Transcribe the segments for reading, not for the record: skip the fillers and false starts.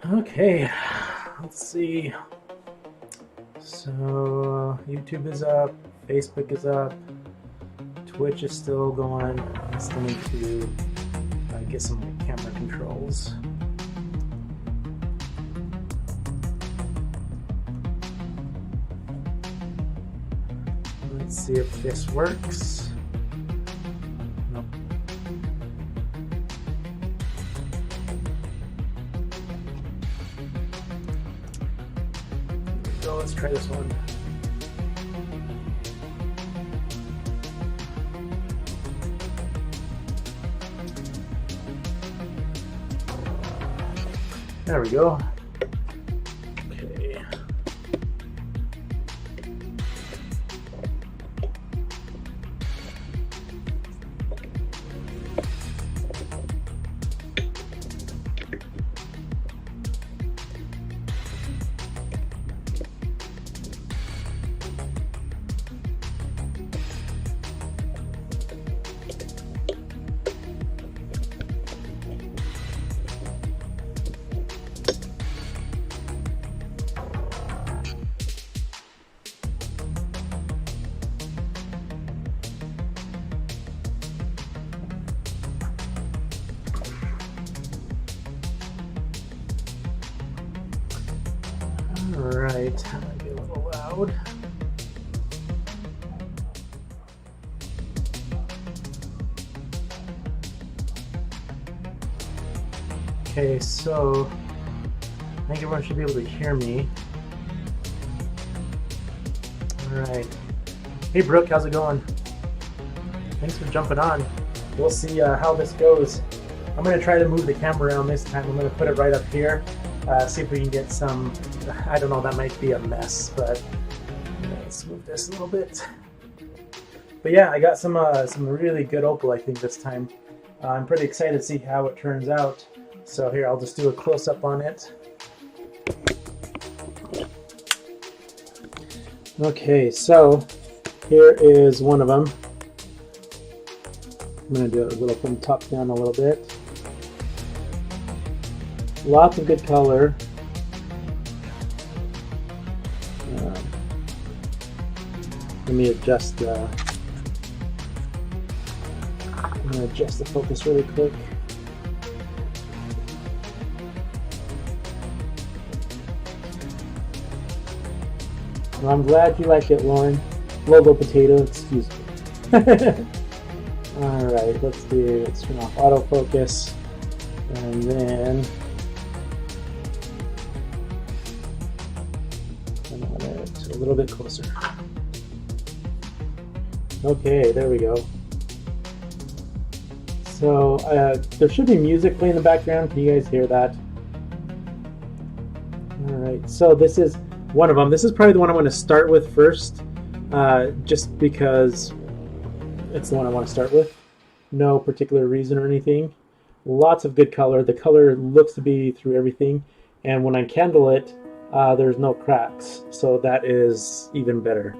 Okay, let's see. So YouTube is up, Facebook is up, Twitch is still going. I still need to get some camera controls. Let's see if this works. Nope. So let's try this one. There we go. Okay. Alright, that might be a little loud. Okay, so I think everyone should be able to hear me. Alright. Hey Brooke, how's it going? Thanks for jumping on. We'll see how this goes. I'm going to try to move the camera around this time. I'm going to put it right up here. See if we can get some, I don't know, that might be a mess, but let's move this a little bit. But yeah, I got some really good opal, I think, this time. I'm pretty excited to see how it turns out. So here, I'll just do a close-up on it. Okay, so here is one of them. I'm going to do it a little from top down a little bit. Lots of good color. Let me adjust the. I'm going to adjust the focus really quick. Well, I'm glad you like it, Lauren. Logo potato, excuse me. Alright, let's turn off autofocus. And then a little bit closer. Okay, there we go. So there should be music playing in the background. Can you guys hear that? Alright, so this is one of them. This is probably the one I want to start with first, just because it's the one I want to start with. No particular reason or anything. Lots of good color. The color looks to be through everything, and when I candle it, there's no cracks, so that is even better.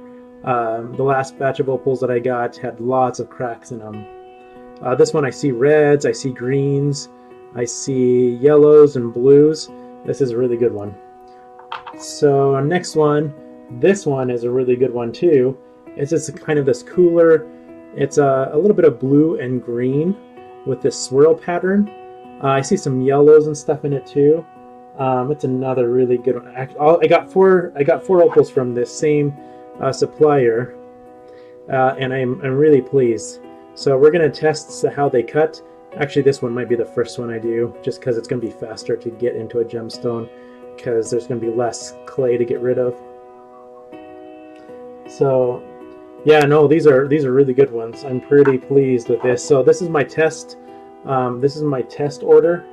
The last batch of opals that I got had lots of cracks in them. This one I see reds, I see greens, I see yellows and blues. This is a really good one. So next one, this one is a really good one too. It's just kind of this cooler, it's a little bit of blue and green with this swirl pattern. I see some yellows and stuff in it too. It's another really good one. I got four opals from this same supplier, and I'm really pleased. So we're gonna test how they cut. Actually, this one might be the first one I do, just because it's gonna be faster to get into a gemstone, because there's gonna be less clay to get rid of. So yeah, no, these are really good ones. I'm pretty pleased with this. So this is my test. This is my test order,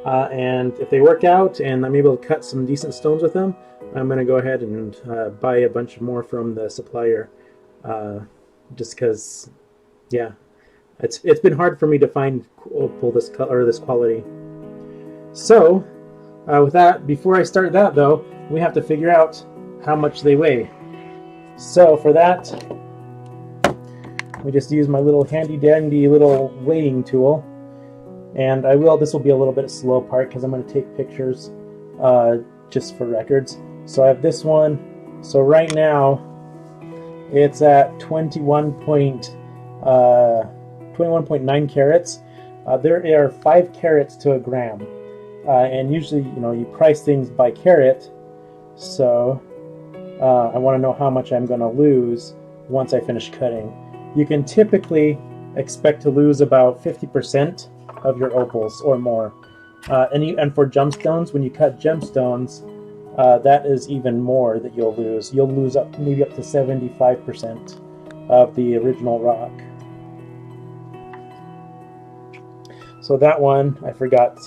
and if they work out and I'm able to cut some decent stones with them, I'm going to go ahead and buy a bunch more from the supplier, just because, yeah, it's been hard for me to find opal this color or this quality. So with that, before I start that though, we have to figure out how much they weigh. So for that, we just use my little handy dandy little weighing tool. And this will be a little bit slow part because I'm going to take pictures just for records. So I have this one. So right now it's at 21.9 carats. There are 5 carats to a gram, and usually, you price things by carat. So I want to know how much I'm going to lose once I finish cutting. You can typically expect to lose about 50% of your opals or more. And for gemstones, when you cut gemstones, that is even more that you'll lose. You'll lose maybe up to 75% of the original rock. So that one, I forgot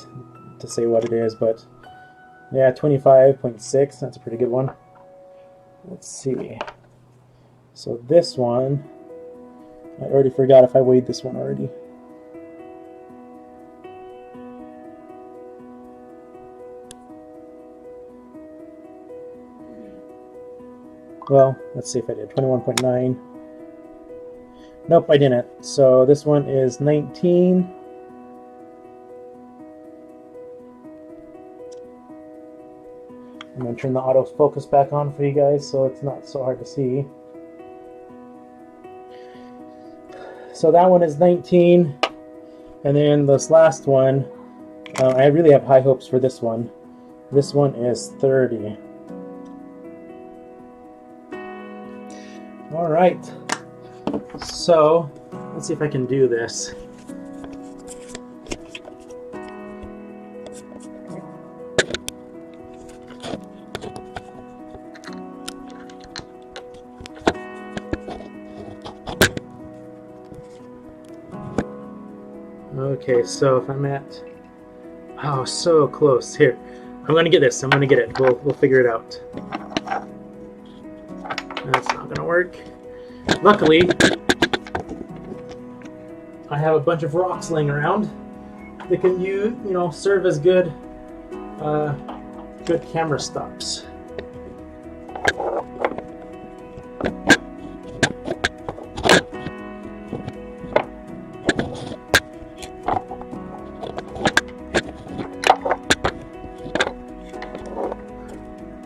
to say what it is, but yeah, 25.6, that's a pretty good one. Let's see. So this one, I already forgot if I weighed this one already. Well, let's see if I did. 21.9. Nope, I didn't. So this one is 19. I'm going to turn the autofocus back on for you guys so it's not so hard to see. So that one is 19. And then this last one, I really have high hopes for this one. This one is 30. All right. So let's see if I can do this. Okay, so if I'm at, oh, so close. Here, I'm gonna get this. I'm gonna get it. We'll figure it out. That's not gonna work. Luckily, I have a bunch of rocks laying around that can serve as good camera stops.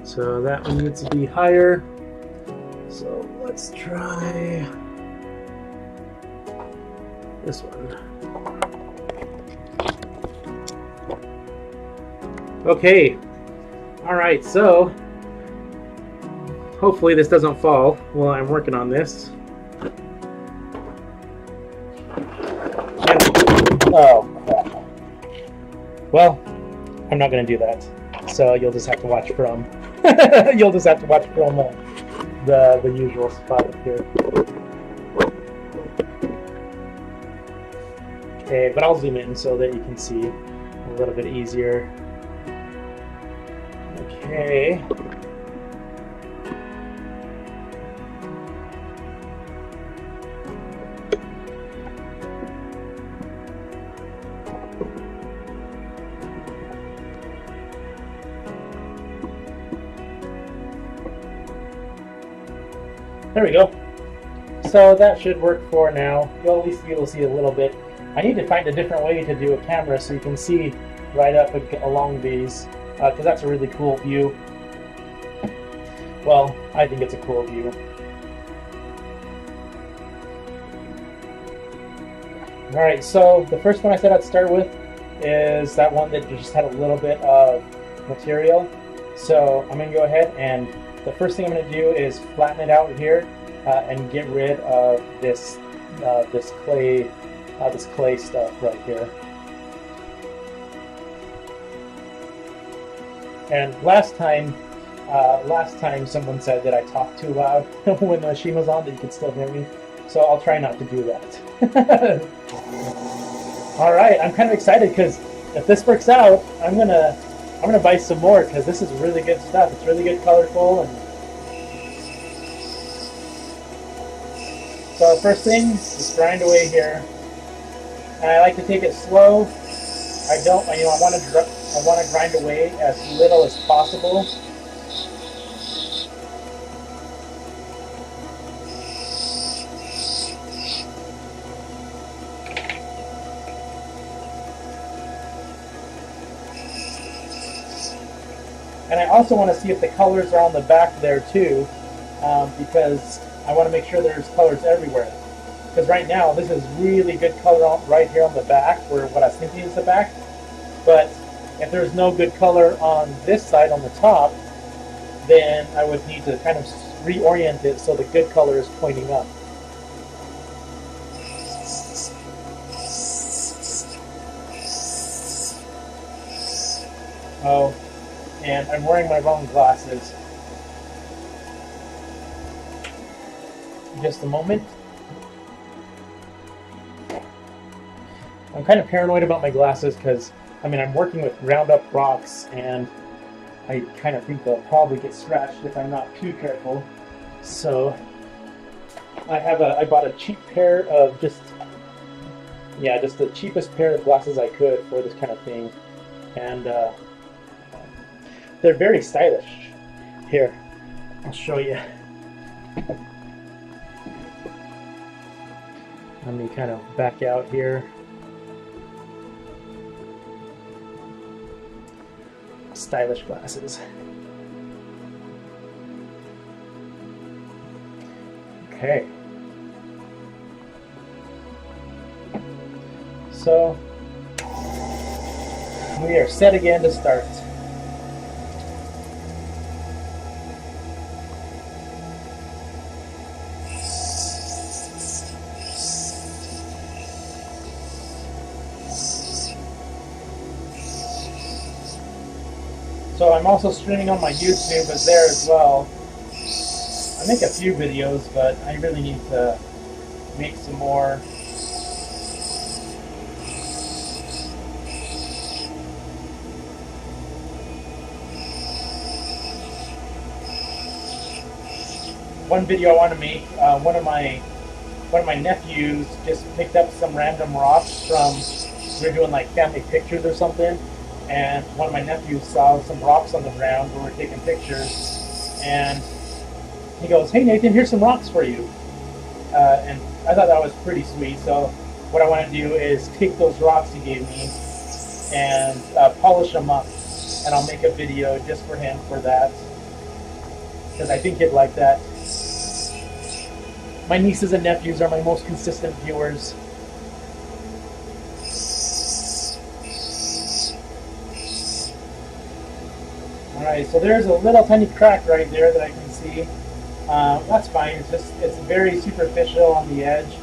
So that one needs to be higher. So let's try this one. Okay. All right, so hopefully this doesn't fall while I'm working on this. And, oh, crap. Well, I'm not going to do that. So you'll just have to watch from you'll just have to watch from the usual spot up here. Okay, but I'll zoom in so that you can see a little bit easier. Okay. There we go. So that should work for now. You'll at least be able to see a little bit. I need to find a different way to do a camera so you can see right up along these, because that's a really cool view. Well, I think it's a cool view. Alright, so the first one I said I'd start with is that one that just had a little bit of material. So I'm going to go ahead and the first thing I'm going to do is flatten it out here and get rid of this clay stuff right here. And last time someone said that I talked too loud when the machine was on, that you could still hear me. So I'll try not to do that. All right, I'm kind of excited because if this works out, I'm gonna buy some more because this is really good stuff. It's really good, colorful, and so first thing, just grind away here. And I like to take it slow. I want to grind away as little as possible. And I also want to see if the colors are on the back there too, because I want to make sure there's colors everywhere. Because right now, this is really good color right here on the back, where what I was thinking is the back. But if there's no good color on this side, on the top, then I would need to kind of reorient it so the good color is pointing up. Oh, and I'm wearing my wrong glasses. Just a moment. I'm kind of paranoid about my glasses because, I mean, I'm working with ground up rocks and I kind of think they'll probably get scratched if I'm not too careful. So I bought a cheap pair of just the cheapest pair of glasses I could for this kind of thing. And they're very stylish. Here, I'll show you. Let me kind of back out here. Stylish glasses. Okay. So we are set again to start. So I'm also streaming on my YouTube as there as well. I make a few videos, but I really need to make some more. One video I want to make, one of my nephews just picked up some random rocks from, we were doing like family pictures or something, and one of my nephews saw some rocks on the ground where we're taking pictures, and he goes, "Hey Nathan, here's some rocks for you." And I thought that was pretty sweet. So what I want to do is take those rocks he gave me and polish them up, and I'll make a video just for him for that, because I think he'd like that. My nieces and nephews are my most consistent viewers. Alright, so there's a little tiny crack right there that I can see. That's fine, it's very superficial on the edge.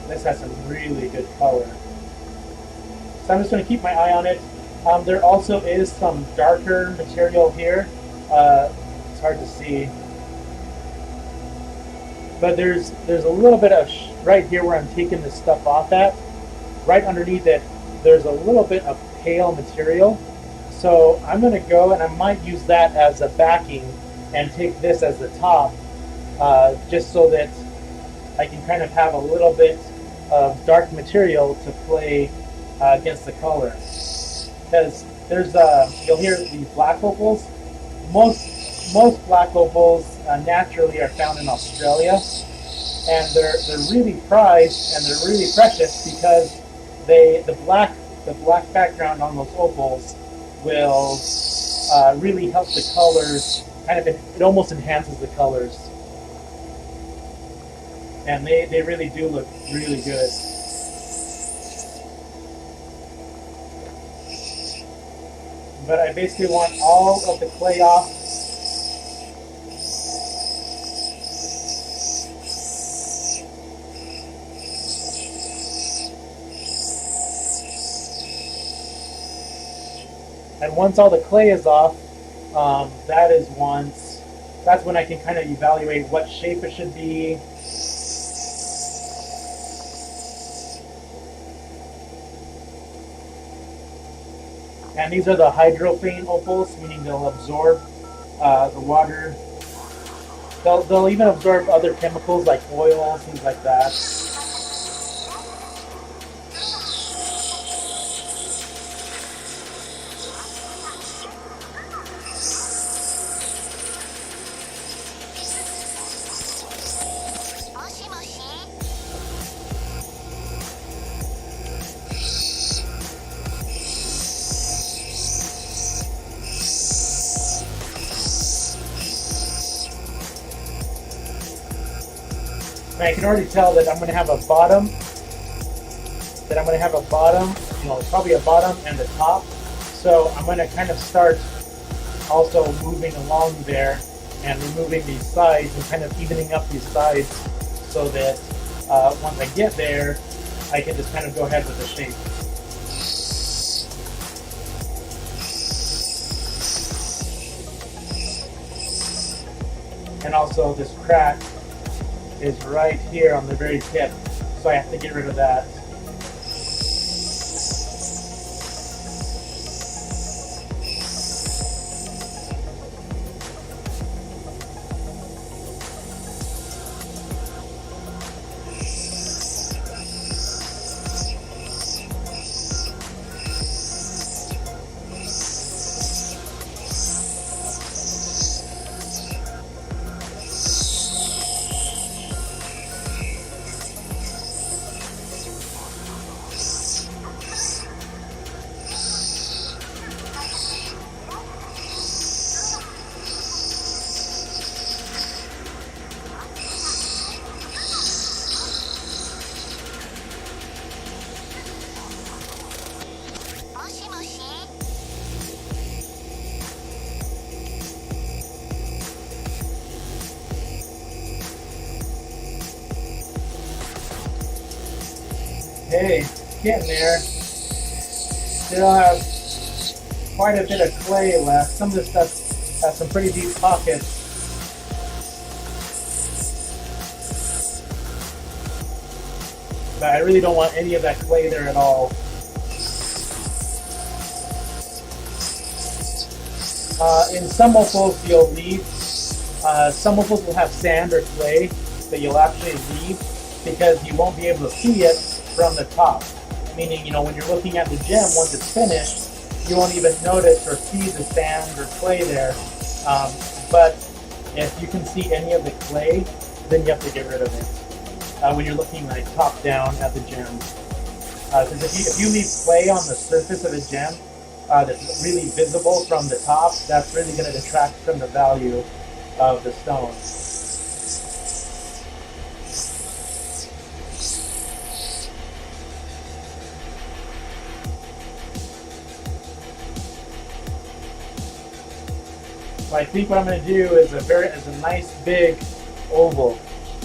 This has some really good color. So I'm just going to keep my eye on it. There also is some darker material here. It's hard to see. But there's a little bit of, right here where I'm taking this stuff off at, right underneath it, there's a little bit of pale material. So I'm going to go and I might use that as a backing and take this as the top, just so that I can kind of have a little bit of dark material to play against the color. Because there's, you'll hear these black opals. Most black opals naturally are found in Australia, and they're really prized and they're really precious because the black background on those opals will really help the colors. It almost enhances the colors, and they really do look really good. But I basically want all of the clay off. And once all the clay is off, that's when I can kind of evaluate what shape it should be. And these are the hydrophane opals, meaning they'll absorb the water. They'll even absorb other chemicals like oil, things like that. And I can already tell that I'm going to have a bottom, you know, probably a bottom and a top. So I'm going to kind of start also moving along there and removing these sides and kind of evening up these sides so that once I get there, I can just kind of go ahead with the shape. And also this crack is right here on the very tip, so I have to get rid of that. Hey, getting there. Still have quite a bit of clay left. Some of this stuff has some pretty deep pockets. But I really don't want any of that clay there at all. In some opals you'll leave. Some opals will have sand or clay that you'll actually leave because you won't be able to see it from the top. Meaning, you know, when you're looking at the gem, once it's finished, you won't even notice or see the sand or clay there. But if you can see any of the clay, then you have to get rid of it when you're looking like top down at the gem. Because if you leave clay on the surface of a gem that's really visible from the top, that's really going to detract from the value of the stone. So I think what I'm going to do is a nice big oval.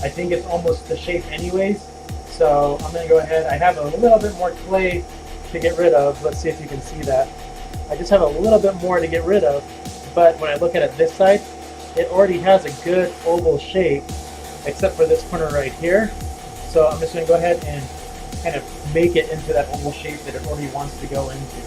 I think it's almost the shape anyways. So I'm going to go ahead. I have a little bit more clay to get rid of. Let's see if you can see that. I just have a little bit more to get rid of. But when I look at it this side, it already has a good oval shape, except for this corner right here. So I'm just going to go ahead and kind of make it into that oval shape that it already wants to go into.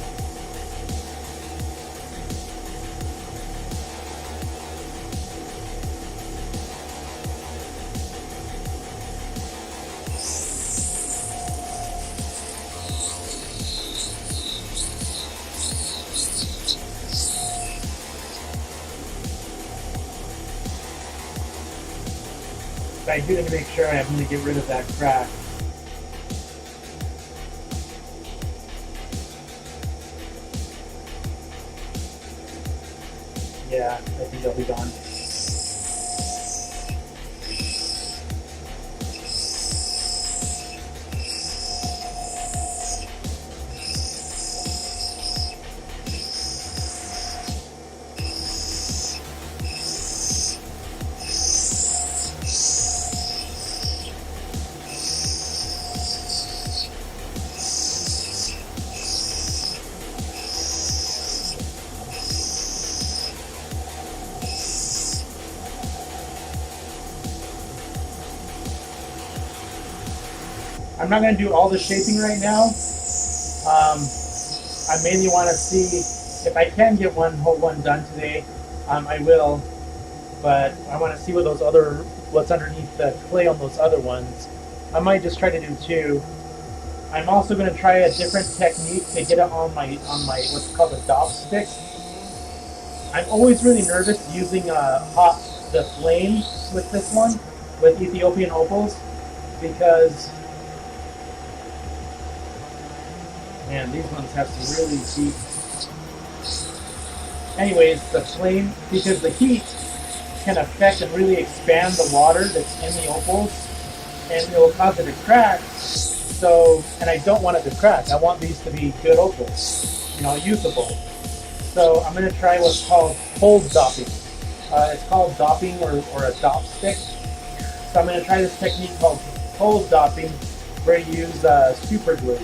But I do need to make sure I'm going to get rid of that crack. Yeah, I think they'll be gone. I'm not going to do all the shaping right now. I mainly want to see if I can get one whole one done today. I will, but I want to see what's underneath the clay on those other ones. I might just try to do two. I'm also going to try a different technique to get it on my what's called a dop stick. I'm always really nervous using the flame with this one, with Ethiopian opals, because man, these ones have some really deep. Anyways, the flame, because the heat can affect and really expand the water that's in the opals. and it will cause it to crack. So, and I don't want it to crack. I want these to be good opals, usable. So I'm going to try what's called cold dopping. It's called dopping or a dop stick. So I'm going to try this technique called cold dopping, where you use super glue.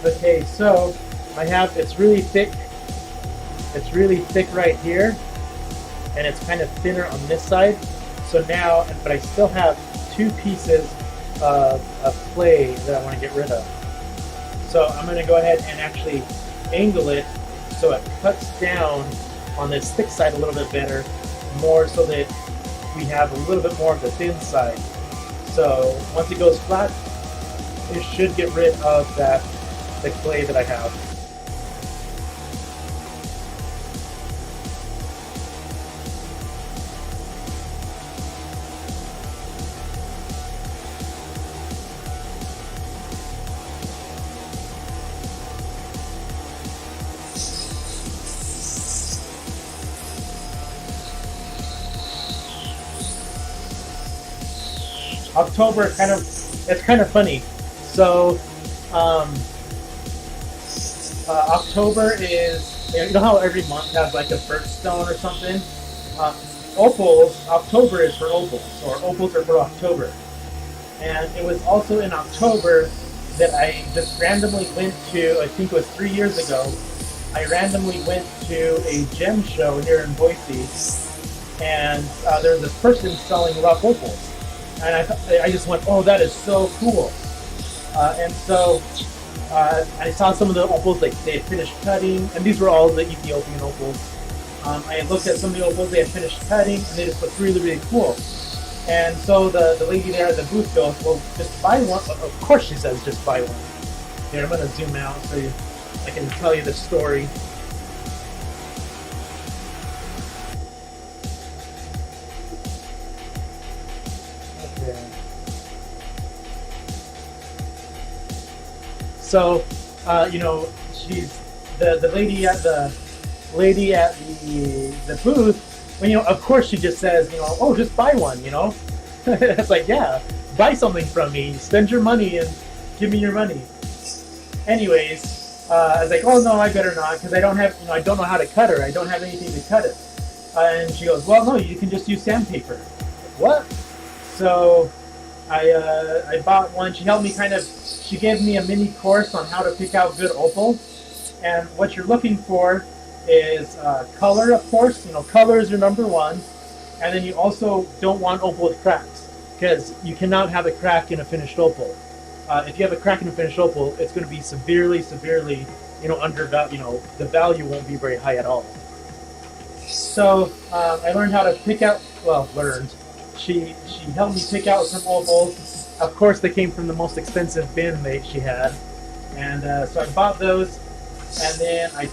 Okay, so it's really thick. It's really thick right here, and it's kind of thinner on this side. So now, but I still have 2 pieces of clay that I want to get rid of. So I'm going to go ahead and actually angle it so it cuts down on this thick side a little bit better, more so that we have a little bit more of the thin side. So once it goes flat, it should get rid of the clay that I have. October it's kind of funny. So October is, you know how every month has like a birthstone or something? Opals, October is for opals, or opals are for October. And it was also in October that I just randomly went to, I think it was 3 years ago, I randomly went to a gem show here in Boise, and there was this person selling rough opals. And I just went, oh, that is so cool. And so I saw some of the opals, like they had finished cutting, and these were all the Ethiopian opals. I had looked at some of the opals they had finished cutting, and they just looked really, really cool. And so the lady there at the booth goes, well, just buy one. Of course she says, just buy one. Here, I'm going to zoom out so I can tell you the story. Okay. So, she's the lady at the booth. Well, of course she just says, oh, just buy one. It's like, yeah, buy something from me, spend your money, and give me your money. Anyways, I was like, oh no, I better not, because I don't know how to cut her. I don't have anything to cut it. And she goes, well, no, you can just use sandpaper. What? So I bought one. She helped me she gave me a mini course on how to pick out good opal. And what you're looking for is color, of course. Color is your number one. And then you also don't want opal with cracks, because you cannot have a crack in a finished opal. If you have a crack in a finished opal, it's going to be severely, undervalued. The value won't be very high at all. So I learned how to pick out. Well, learned. She helped me pick out some opals. Of course, they came from the most expensive bin she had, and so I bought those. And then I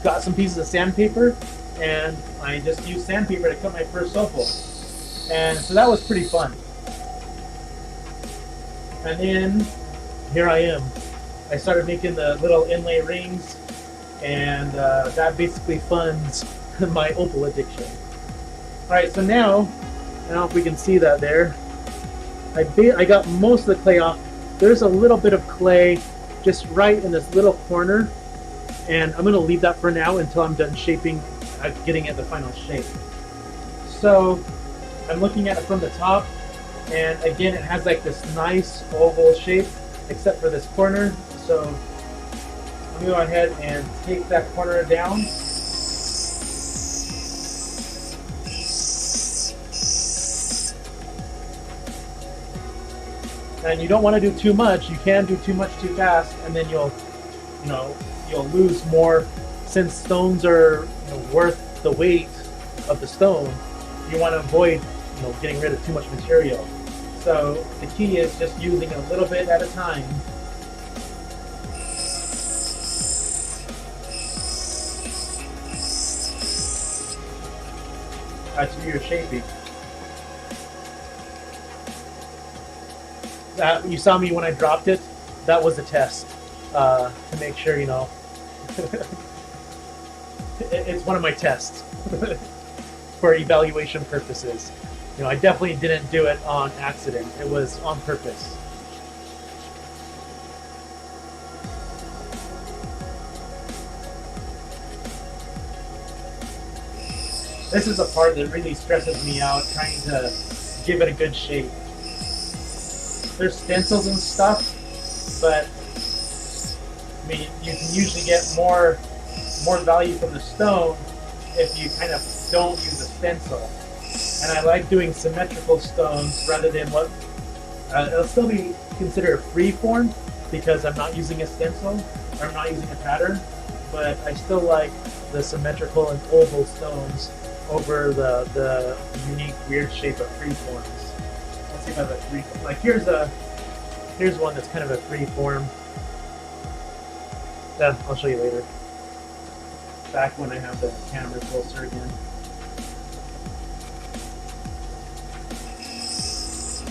got some pieces of sandpaper, and I just used sandpaper to cut my first opal. And so that was pretty fun. And then here I am. I started making the little inlay rings, and that basically funds my opal addiction. Alright, so now, I don't know if we can see that there, I got most of the clay off. There's a little bit of clay just right in this little corner, and I'm going to leave that for now until I'm done shaping, getting it the final shape. So I'm looking at it from the top, and again it has like this nice oval shape except for this corner. So I'm going to go ahead and take that corner down. And you don't want to do too much. You can do too much too fast, and then you'll lose more. Since stones are worth the weight of the stone, you want to avoid getting rid of too much material. So the key is just using a little bit at a time. To do your shaping. You saw me when I dropped it. That was a test to make sure, it's one of my tests. for evaluation purposes. You know, I definitely didn't do it on accident. It was on purpose. This is the part that really stresses me out, trying to give it a good shape. There's stencils and stuff, but I mean, you can usually get more value from the stone if you kind of don't use a stencil. And I like doing symmetrical stones rather than what it'll still be considered a free form because I'm not using a stencil or I'm not using a pattern, but I still like the symmetrical and oval stones over the unique weird shape of free forms. Let's see if I have a free form. Like here's one that's kind of a free form. Yeah, I'll show you later. Back when I have the camera closer again.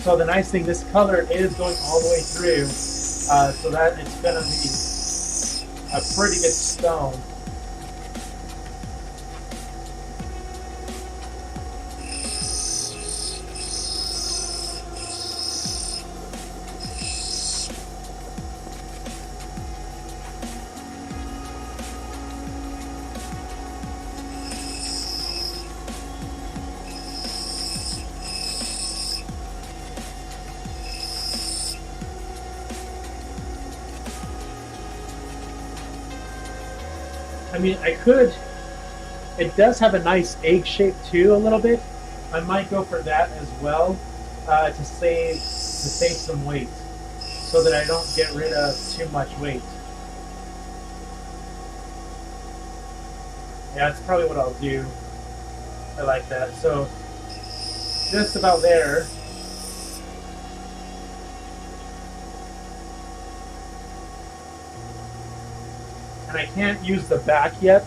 So the nice thing, this color is going all the way through, so that it's gonna be a pretty good stone. I mean, I could, it does have a nice egg shape too, a little bit. I might go for that as well, to save some weight, so that I don't get rid of too much weight. Yeah, that's probably what I'll do. I like that. So, just about there. And I can't use the back yet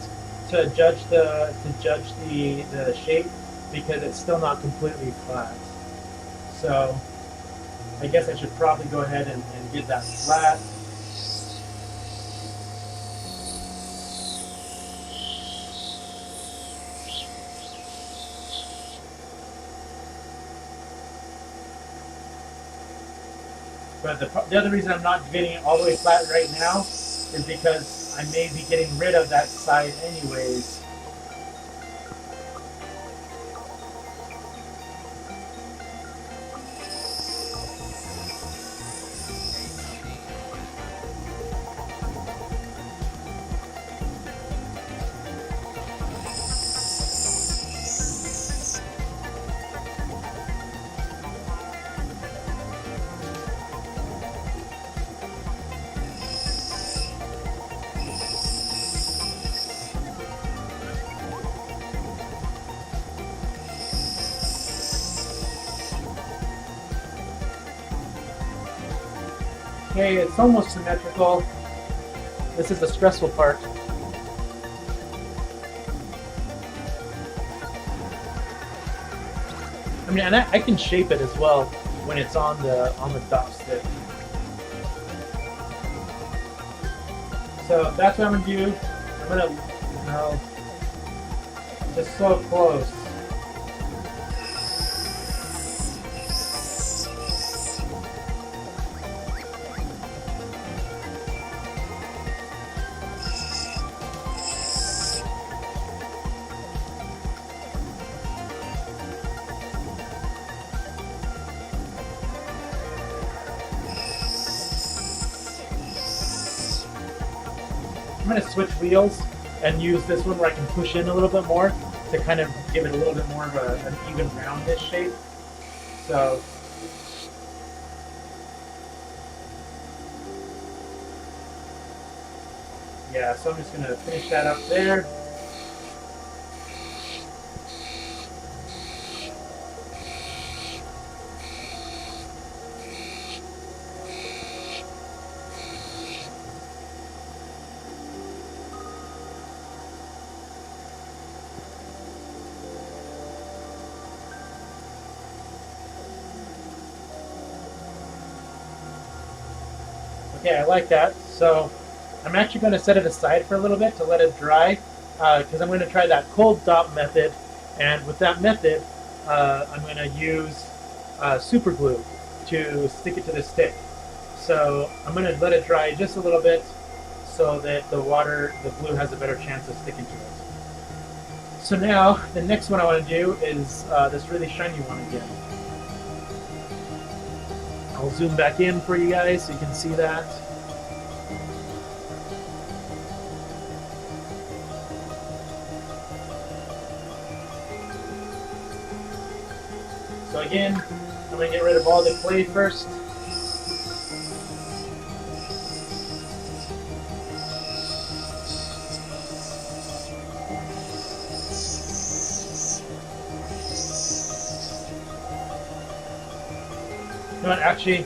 to judge the shape because it's still not completely flat. So I guess I should probably go ahead and get that flat. But the other reason I'm not getting it all the way flat right now is because I may be getting rid of that side anyways. Okay, it's almost symmetrical. This is the stressful part. I mean, and I can shape it as well when it's on the dot stick. So that's what I'm gonna do. I'm gonna, you know, just so close. I'm going to switch wheels and use this one where I can push in a little bit more to kind of give it a little bit more of an even roundish shape. So yeah, so I'm just going to finish that up there. Okay, I like that. So I'm actually going to set it aside for a little bit to let it dry because I'm going to try that cold dot method And with that method, I'm going to use super glue to stick it to the stick. So I'm going to let it dry just a little bit so that the glue has a better chance of sticking to it. So now, the next one I want to do is this really shiny one again. I'll zoom back in for you guys so you can see that. So again, I'm going to get rid of all the clay first. You know what, actually,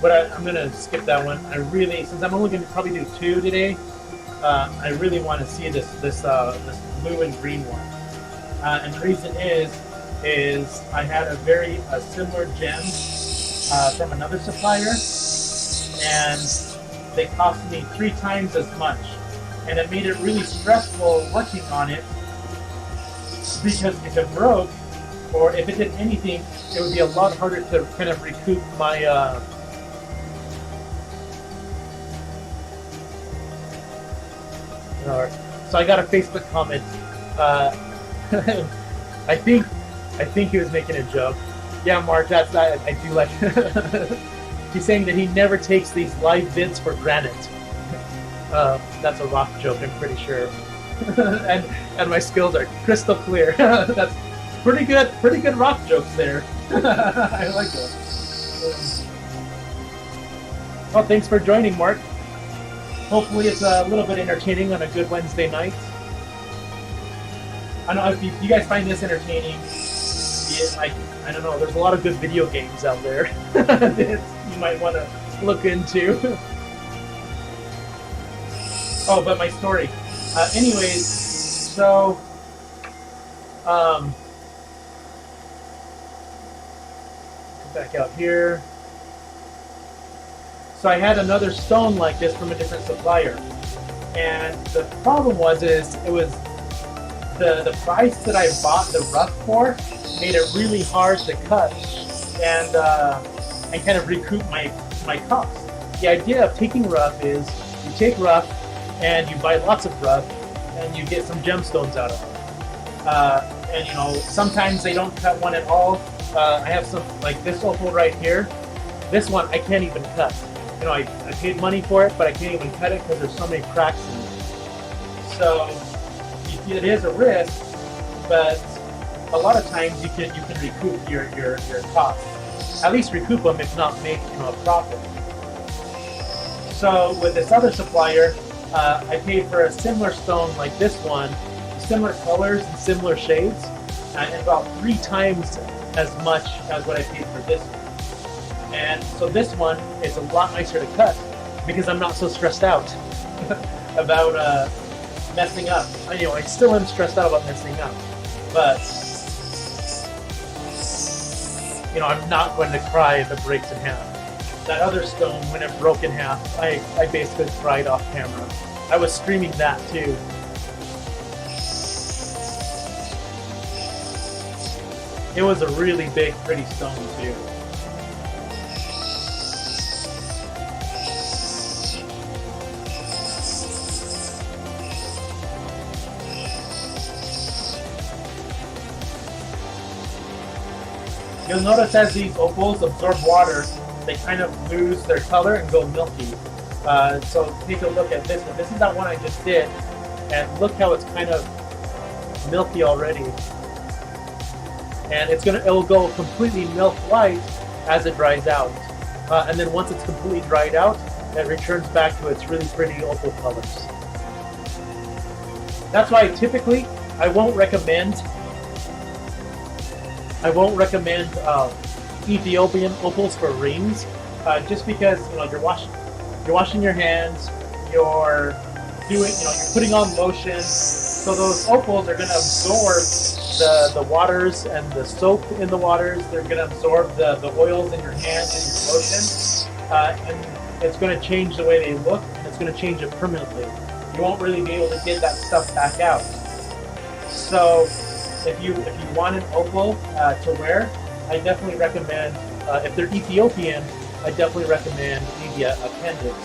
I'm going to skip that one. I really, since I'm only going to probably do 2 today, I really want to see this blue and green one. And the reason is I had a very similar gem from another supplier, and they cost me 3 times as much. And it made it really stressful working on it, because if it broke, or if it did anything, it would be a lot harder to kind of recoup my so I got a Facebook comment. I think he was making a joke. Yeah, Mark, I do like. He's saying that he never takes these live vids for granted. That's a rock joke, I'm pretty sure. and my skills are crystal clear. That's pretty good rock jokes there. I like that. Well, thanks for joining, Mark. Hopefully it's a little bit entertaining on a good Wednesday night. I don't know if you guys find this entertaining. I don't know, there's a lot of good video games out there that you might want to look into. Oh, but my story. Anyways, so back out here. So I had another stone like this from a different supplier, and the problem was it was the price that I bought the rough for made it really hard to cut and kind of recoup my cost. The idea of taking rough is you take rough and you buy lots of rough and you get some gemstones out of it. And you know, sometimes they don't cut one at all. I have some like this opal right here. This one I can't even cut. You know, I paid money for it, but I can't even cut it because there's so many cracks in it. So it is a risk, but a lot of times you can recoup your costs. At least recoup them, if not make a profit. So with this other supplier, I paid for a similar stone like this one, similar colors and similar shades, and about 3 times as much as what I paid for this one. And so this one is a lot nicer to cut because I'm not so stressed out about messing up. I still am stressed out about messing up, but I'm not going to cry if it breaks in half. That other stone, when it broke in half, I basically cried off camera. I was streaming that too. It was a really big, pretty stone too. You'll notice as these opals absorb water, they kind of lose their color and go milky. So take a look at this one. This is that one I just did, and look how it's kind of milky already. And it'll go completely milk white as it dries out. And then once it's completely dried out, it returns back to its really pretty opal colors. That's why typically I won't recommend Ethiopian opals for rings, just because you're washing your hands, you're putting on lotion, so those opals are going to absorb the waters and the soap in the waters. They're going to absorb the oils in your hands and your lotion, and it's going to change the way they look, and it's going to change it permanently. You won't really be able to get that stuff back out. So if you want an opal to wear, I definitely recommend, if they're Ethiopian, I definitely recommend maybe a pendant.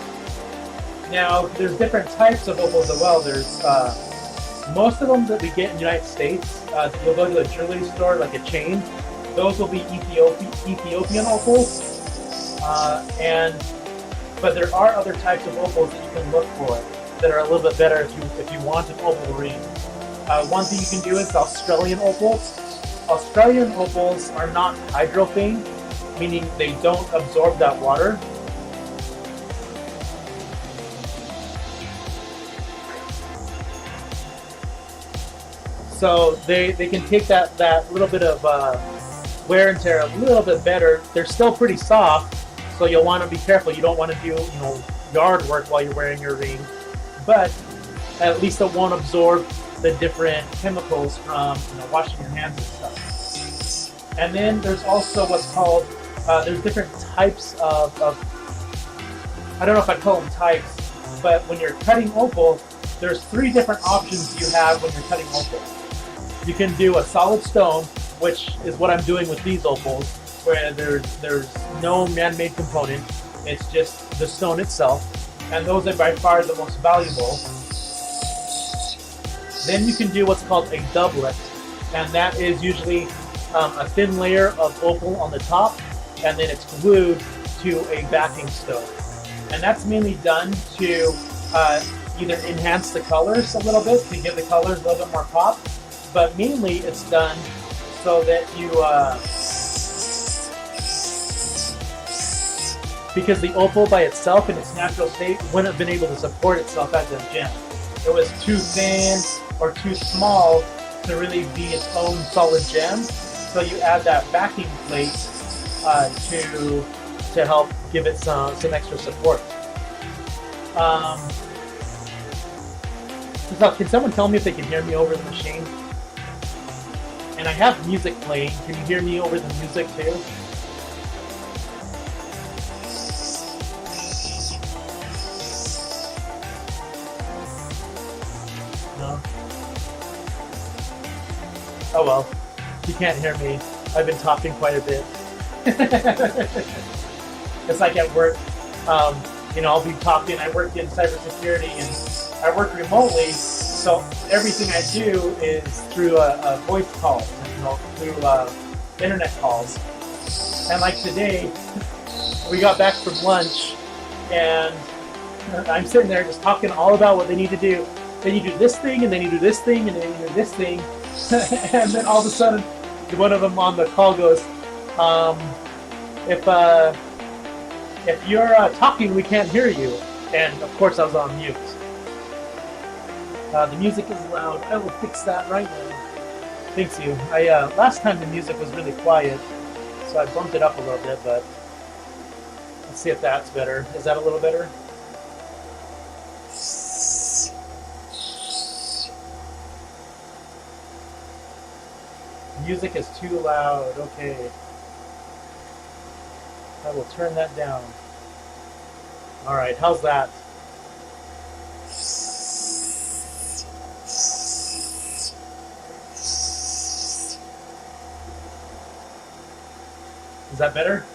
Now, there's different types of opals as well. There's most of them that we get in the United States. You'll go to a jewelry store, like a chain. Those will be Ethiopian opals, but there are other types of opals that you can look for that are a little bit better if you want an opal ring. One thing you can do is Australian opals. Australian opals are not hydrophane, meaning they don't absorb that water. So they can take that little bit of wear and tear a little bit better. They're still pretty soft, so you'll want to be careful. You don't want to do yard work while you're wearing your ring, but at least it won't absorb the different chemicals from washing your hands and stuff. And then there's also what's called there's different types of I don't know if I'd call them types, but when you're cutting opal, there's 3 different options you have when you're cutting opal. You can do a solid stone, which is what I'm doing with these opals, where there's no man-made component. It's just the stone itself, and those are by far the most valuable. Then you can do what's called a doublet, and that is usually a thin layer of opal on the top, and then it's glued to a backing stone. And that's mainly done to either enhance the colors a little bit, to give the colors a little bit more pop, but mainly it's done so that you, because the opal by itself in its natural state wouldn't have been able to support itself as a gem. It was too thin or too small to really be its own solid gem. So you add that backing plate to help give it some extra support. So can someone tell me if they can hear me over the machine? And I have music playing. Can you hear me over the music too? No? Oh well. You can't hear me. I've been talking quite a bit. It's like at work. I'll be talking. I work in cybersecurity and I work remotely, so everything I do is through a voice call, through internet calls. And like today, we got back from lunch, and I'm sitting there just talking all about what they need to do. They need to do this thing, and they need to do this thing, and they need to do this thing. And then all of a sudden, one of them on the call goes, if you're talking, we can't hear you. And of course I was on mute. The music is loud. I will fix that right now. Thanks you. Last time the music was really quiet, so I bumped it up a little bit, but let's see if that's better. Is that a little better? Music is too loud. Okay. I will turn that down. Alright, how's that? Is that better?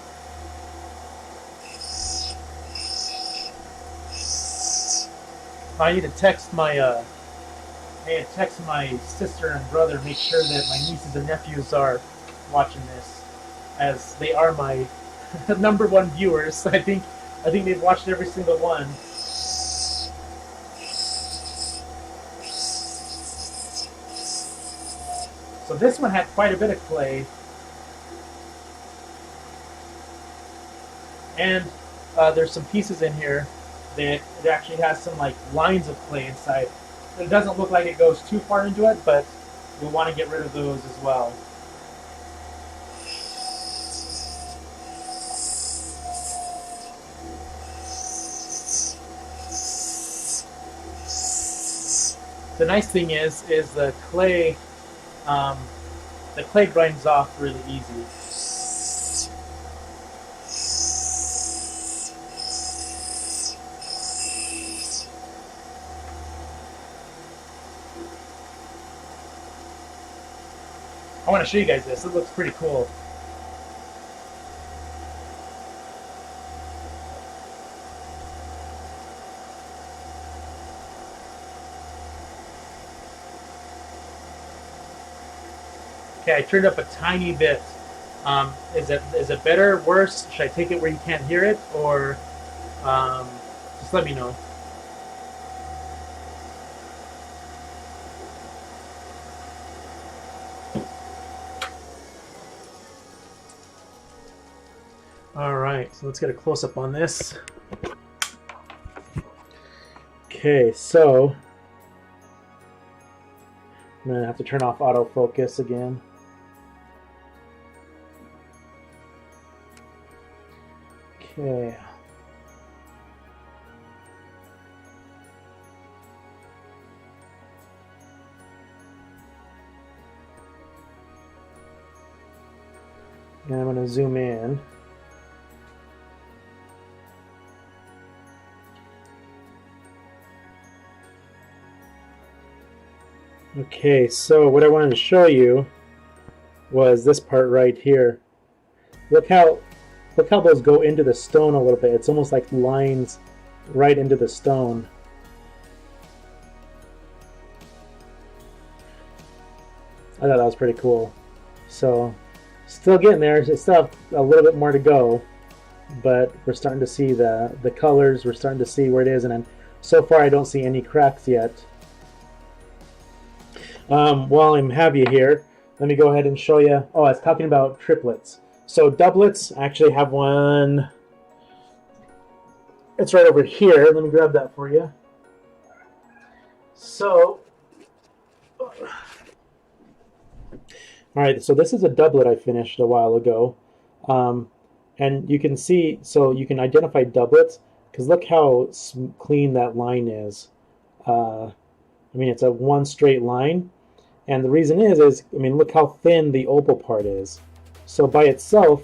I need to text my sister and brother, make sure that my nieces and nephews are watching this, as they are my number 1 viewers. I think they've watched every single one. So this one had quite a bit of clay, and there's some pieces in here that it actually has some like lines of clay inside. It doesn't look like it goes too far into it, but we want to get rid of those as well. The nice thing is the clay grinds off really easy. I want to show you guys this. It looks pretty cool. Okay, I turned up a tiny bit. Is it better, worse? Should I take it where you can't hear it, or just let me know. All right, so let's get a close up on this. Okay, so I'm gonna have to turn off autofocus again. Okay. And I'm going to zoom in. Okay, so what I wanted to show you was this part right here. Look how those go into the stone a little bit. It's almost like lines right into the stone. I thought that was pretty cool. So still getting there. It's still a little bit more to go, but we're starting to see the colors. We're starting to see where it is, and then so far I don't see any cracks yet. While I'm have you here, let me go ahead and show you. Oh, I was talking about triplets. So doublets, I actually have one. It's right over here. Let me grab that for you. So, all right, so this is a doublet I finished a while ago. And you can see, so you can identify doublets, because look how clean that line is. I mean, it's a one straight line. And the reason is, I mean, look how thin the opal part is. So by itself,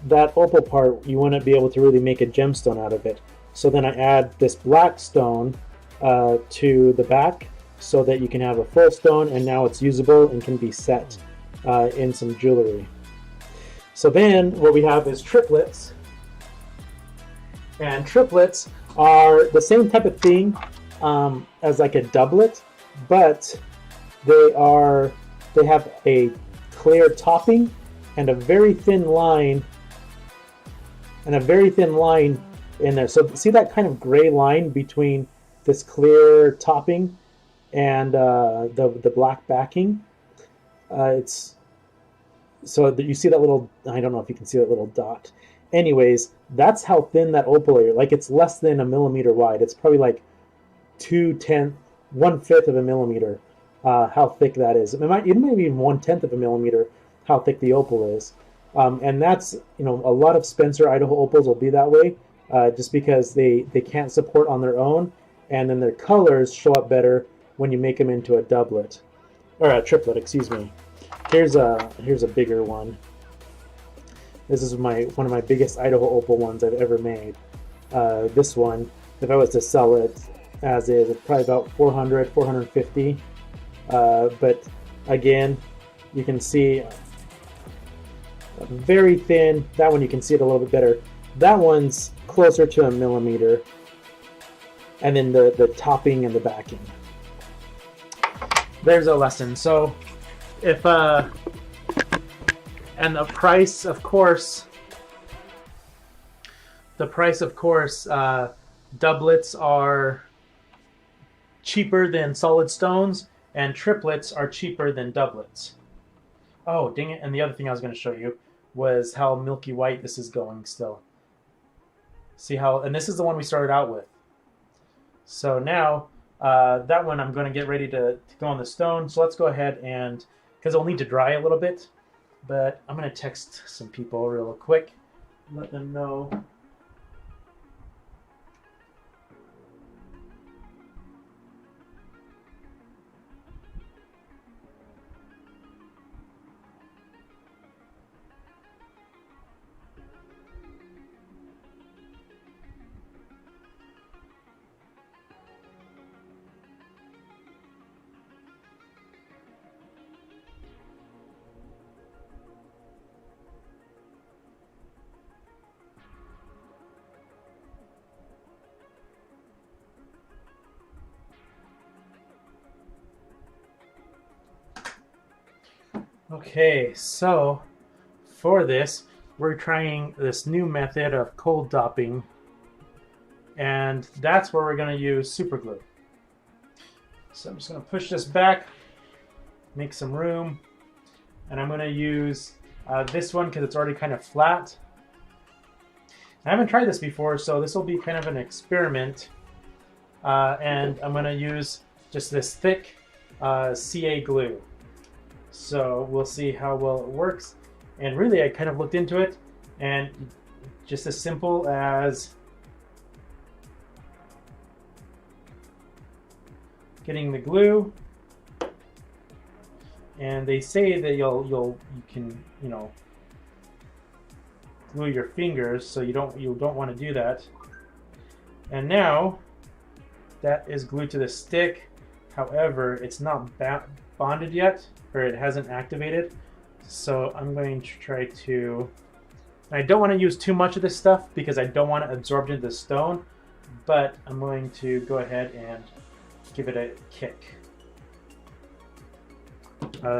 that opal part, you wouldn't be able to really make a gemstone out of it. So then I add this black stone to the back so that you can have a full stone, and now it's usable and can be set in some jewelry. So then what we have is triplets. And triplets are the same type of thing as like a doublet, but they have a clear topping and a very thin line in there. So see that kind of gray line between this clear topping and the black backing? It's so that you see that little, I don't know if you can see that little dot. Anyways, that's how thin that opal is. Like, it's less than a millimeter wide. It's probably like 1/5 of a millimeter. How thick that is. It might be even 1/10 of a millimeter how thick the opal is. And that's, a lot of Spencer Idaho opals will be that way just because they can't support on their own, and then their colors show up better when you make them into a doublet, or a triplet, excuse me. Here's a bigger one. This is one of my biggest Idaho opal ones I've ever made. This one, if I was to sell it as is, it's probably about 400, 450. But again, you can see very thin. That one you can see it a little bit better. That one's closer to a millimeter. And then the topping and the backing. There's a lesson. So if and the price of course doublets are cheaper than solid stones, and triplets are cheaper than doublets. Oh, dang it. And the other thing I was going to show you was how milky white this is going still. See how, and this is the one we started out with. So now, that one I'm going to get ready to go on the stone. So let's go ahead and, because it'll need to dry a little bit, but I'm going to text some people real quick, let them know. Okay, so for this, we're trying this new method of cold dopping, and that's where we're going to use super glue. So I'm just going to push this back, make some room, and I'm going to use this one because it's already kind of flat. I haven't tried this before, so this will be kind of an experiment, and I'm going to use just this thick CA glue. So we'll see how well it works. And really, I kind of looked into it, and just as simple as getting the glue, and they say that you can, you know, glue your fingers, so you don't want to do that. And now that is glued to the stick. However, it's not bonded yet, or it hasn't activated. So I'm going to try to, I don't want to use too much of this stuff because I don't want it absorbed into the stone, but I'm going to go ahead and give it a kick.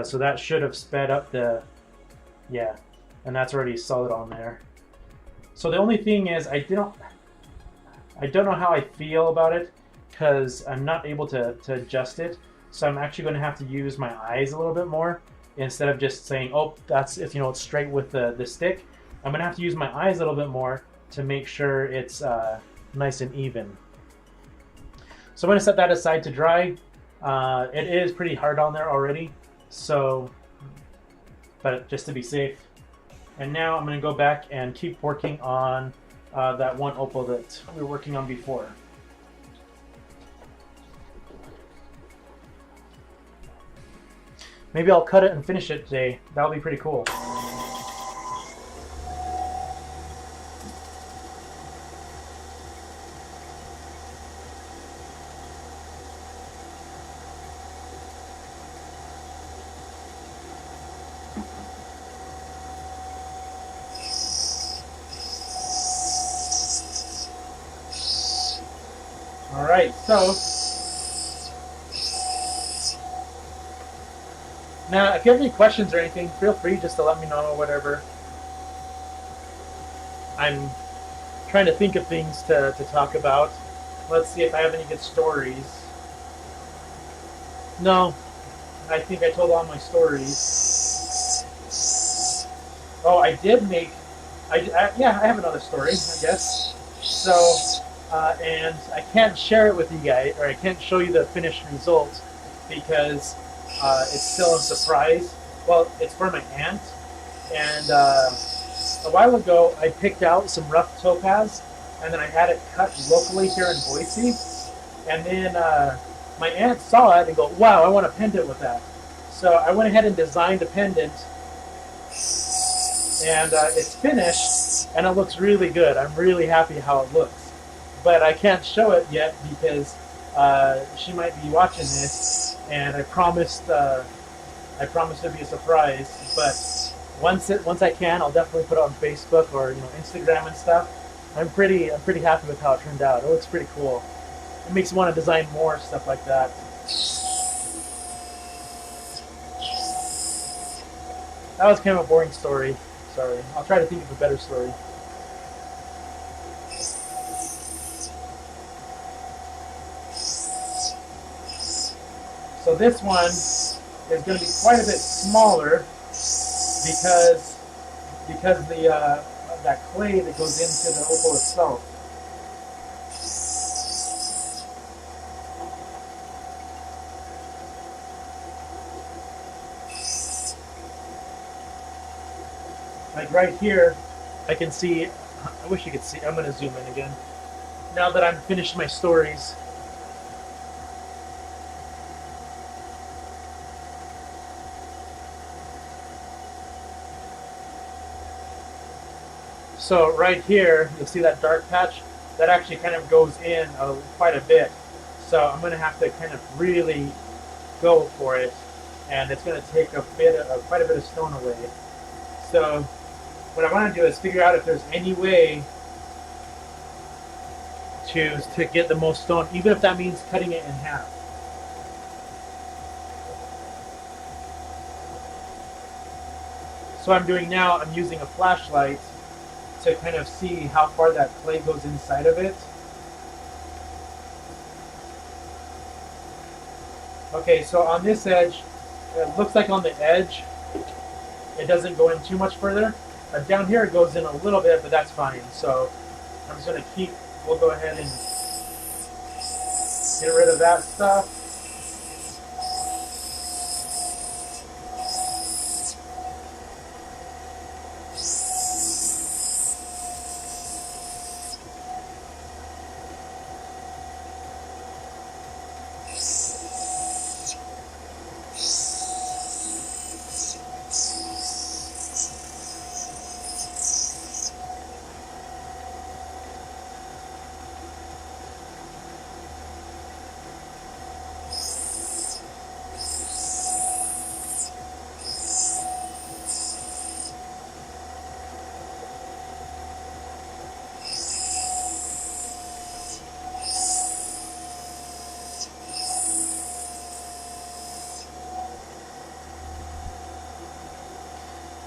So that should have sped up the, yeah, and that's already solid on there. So the only thing is I don't know how I feel about it because I'm not able to adjust it. So I'm actually going to have to use my eyes a little bit more instead of just saying, oh, that's, if you know, it's straight with the stick. I'm going to have to use my eyes a little bit more to make sure it's nice and even. So I'm going to set that aside to dry. It is pretty hard on there already, so, but just to be safe. And now I'm going to go back and keep working on that one opal that we were working on before. Maybe I'll cut it and finish it today. That'll be pretty cool. All right, so now, if you have any questions or anything, feel free just to let me know, whatever. I'm trying to think of things to talk about. Let's see if I have any good stories. No, I think I told all my stories. Oh, I did make, yeah, I have another story, I guess. So, and I can't share it with you guys, or I can't show you the finished result because it's still a surprise. Well, it's for my aunt, and a while ago I picked out some rough topaz, and then I had it cut locally here in Boise, and then my aunt saw it and go, wow, I want a pendant with that. So I went ahead and designed a pendant, and it's finished, and it looks really good. I'm really happy how it looks, but I can't show it yet because she might be watching this, and I promised it'd be a surprise. But once I can, I'll definitely put it on Facebook or Instagram and stuff. I'm pretty happy with how it turned out. It looks pretty cool. It makes me want to design more stuff like that. That was kind of a boring story. Sorry. I'll try to think of a better story. So this one is going to be quite a bit smaller because the that clay that goes into the opal itself. Like right here, I can see, I wish you could see, I'm going to zoom in again. Now that I'm finished my stories. So right here, you'll see that dark patch. That actually kind of goes in quite a bit. So I'm going to have to kind of really go for it. And it's going to take quite a bit of stone away. So what I want to do is figure out if there's any way to get the most stone, even if that means cutting it in half. So what I'm doing now, I'm using a flashlight to kind of see how far that clay goes inside of it. Okay, so on this edge, it looks like on the edge, it doesn't go in too much further. Down here it goes in a little bit, but that's fine. So I'm just going to we'll go ahead and get rid of that stuff.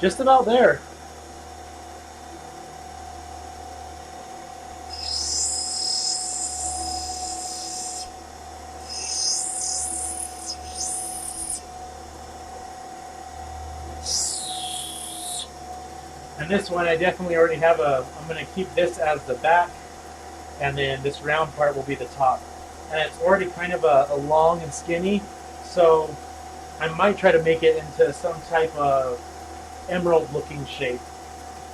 Just about there. And this one I definitely already have I'm going to keep this as the back, and then this round part will be the top. And it's already kind of a long and skinny, so I might try to make it into some type of emerald looking shape.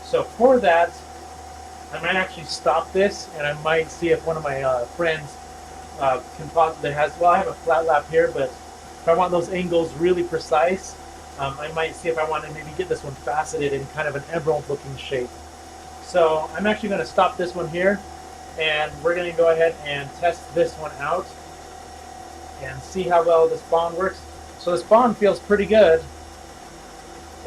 So for that, I might actually stop this, and I might see if one of my friends can possibly I have a flat lap here, but if I want those angles really precise, I might see if I want to maybe get this one faceted in kind of an emerald looking shape. So I'm actually going to stop this one here, and we're going to go ahead and test this one out and see how well this bond works. So this bond feels pretty good,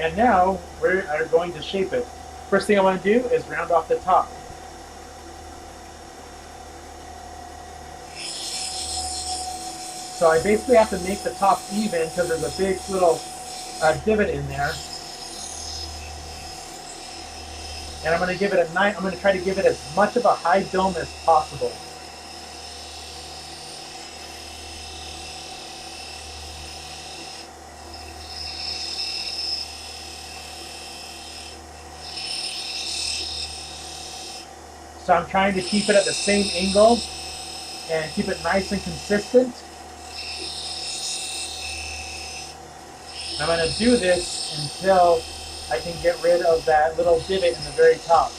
and now we are going to shape it. First thing I want to do is round off the top. So I basically have to make the top even because there's a big little divot in there. And I'm going to give it I'm going to try to give it as much of a high dome as possible. So I'm trying to keep it at the same angle and keep it nice and consistent. I'm going to do this until I can get rid of that little divot in the very top.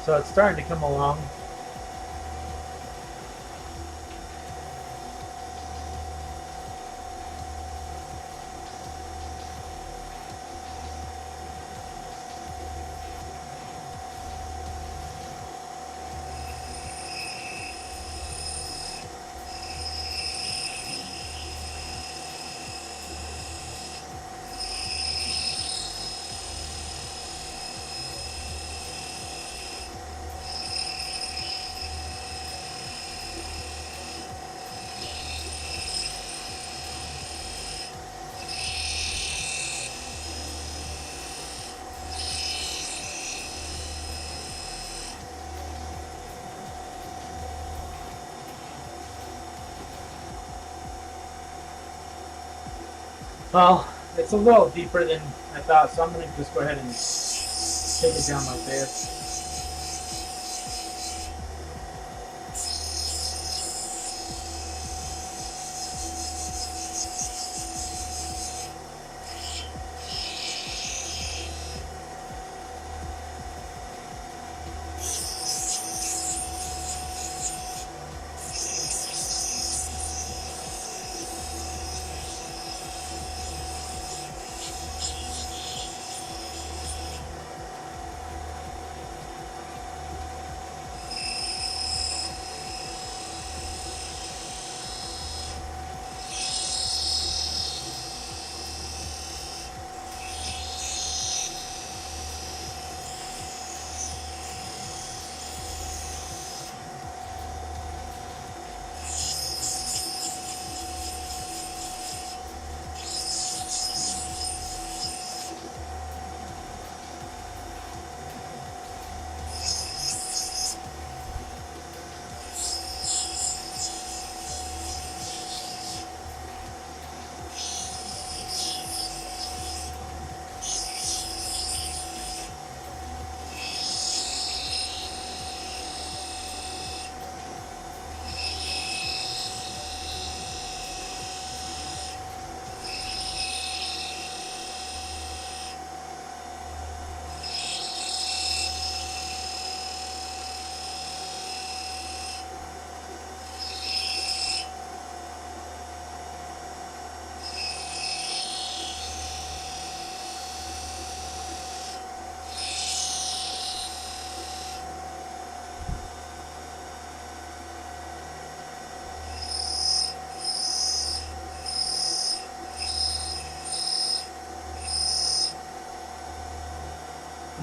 So it's starting to come along. Well, it's a little deeper than I thought, so I'm going to just go ahead and take it down like this.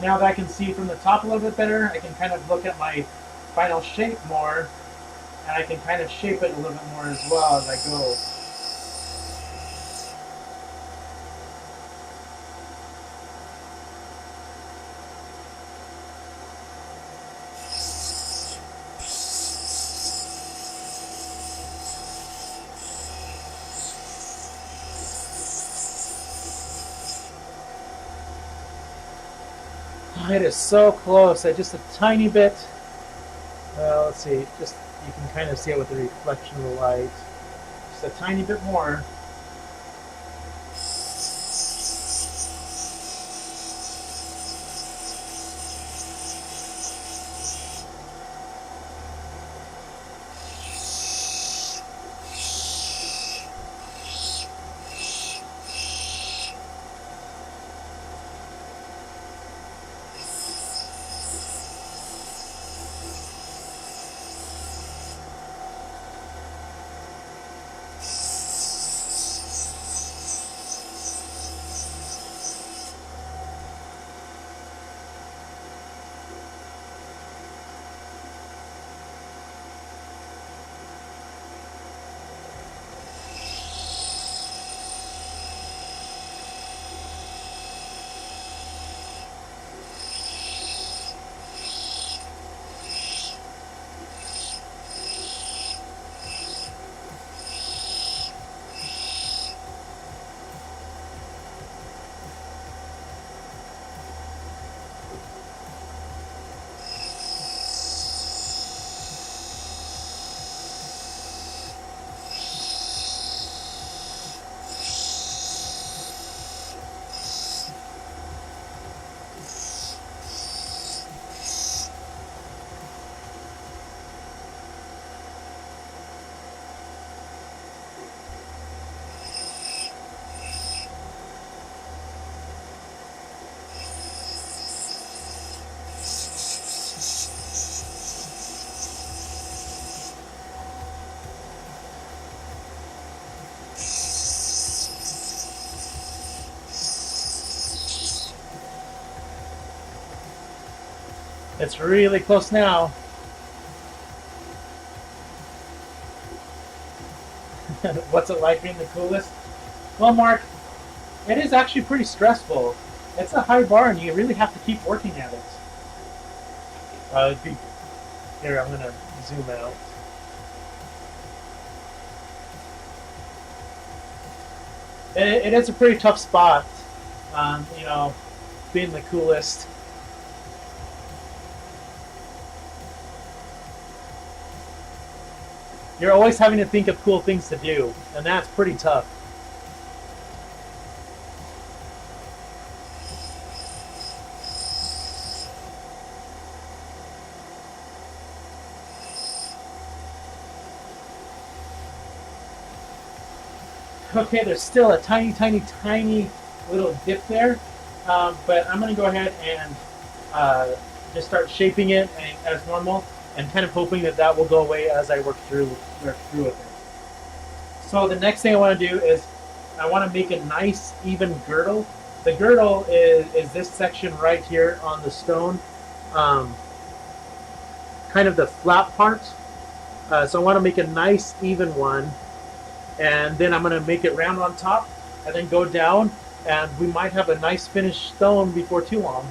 Now that I can see from the top a little bit better, I can kind of look at my final shape more, and I can kind of shape it a little bit more as well as I go. Oh, it is so close. Just a tiny bit. Let's see. Just you can kind of see it with the reflection of the light. Just a tiny bit more. It's really close now. What's it like being the coolest? Well, Mark, it is actually pretty stressful. It's a high bar, and you really have to keep working at it. Here, I'm gonna zoom out. It is a pretty tough spot. You know, being the coolest. You're always having to think of cool things to do, and that's pretty tough. Okay, there's still a tiny, tiny, tiny little dip there, but I'm going to go ahead and just start shaping it as normal, and kind of hoping that that will go away as I work through with it. So the next thing I want to do is I want to make a nice even girdle. The girdle is this section right here on the stone, kind of the flat part. So I want to make a nice even one, and then I'm going to make it round on top and then go down, and we might have a nice finished stone before too long.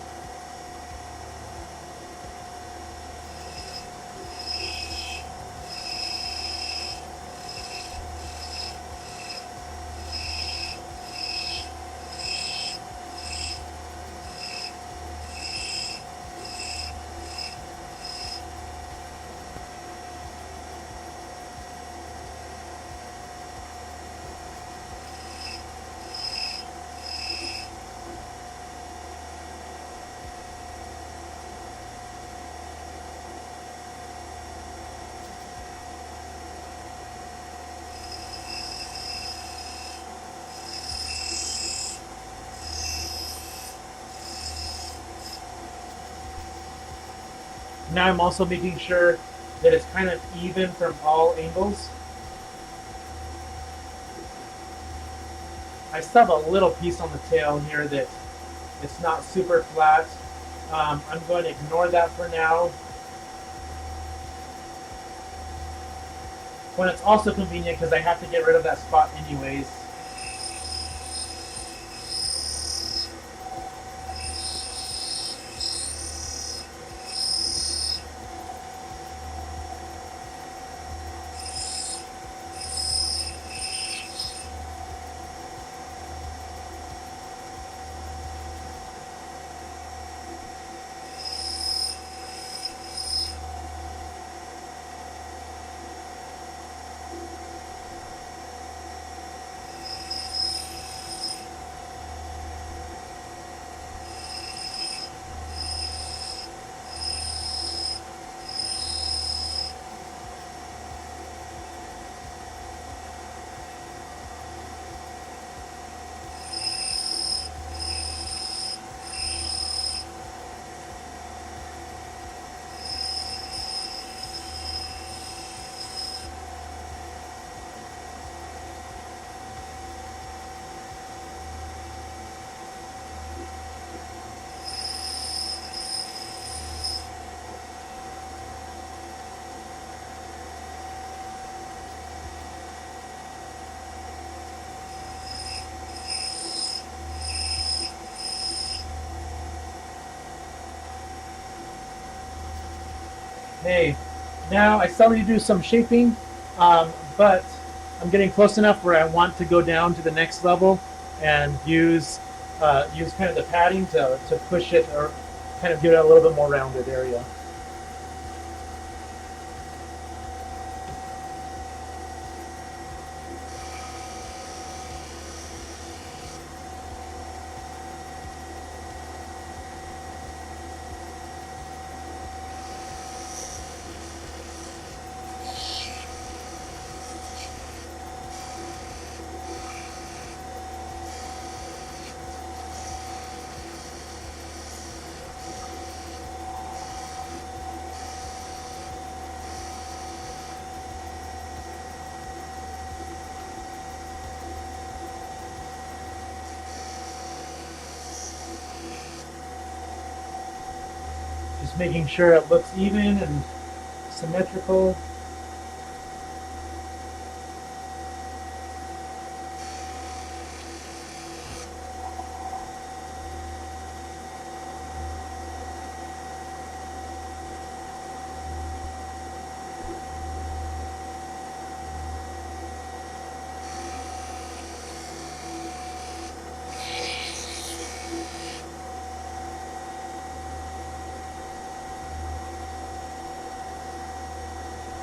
Now I'm also making sure that it's kind of even from all angles. I still have a little piece on the tail here that it's not super flat. I'm going to ignore that for now. When it's also convenient because I have to get rid of that spot anyways. Hey, now I still need to do some shaping, but I'm getting close enough where I want to go down to the next level and use kind of the padding to push it or kind of give it a little bit more rounded area. Just making sure it looks even and symmetrical.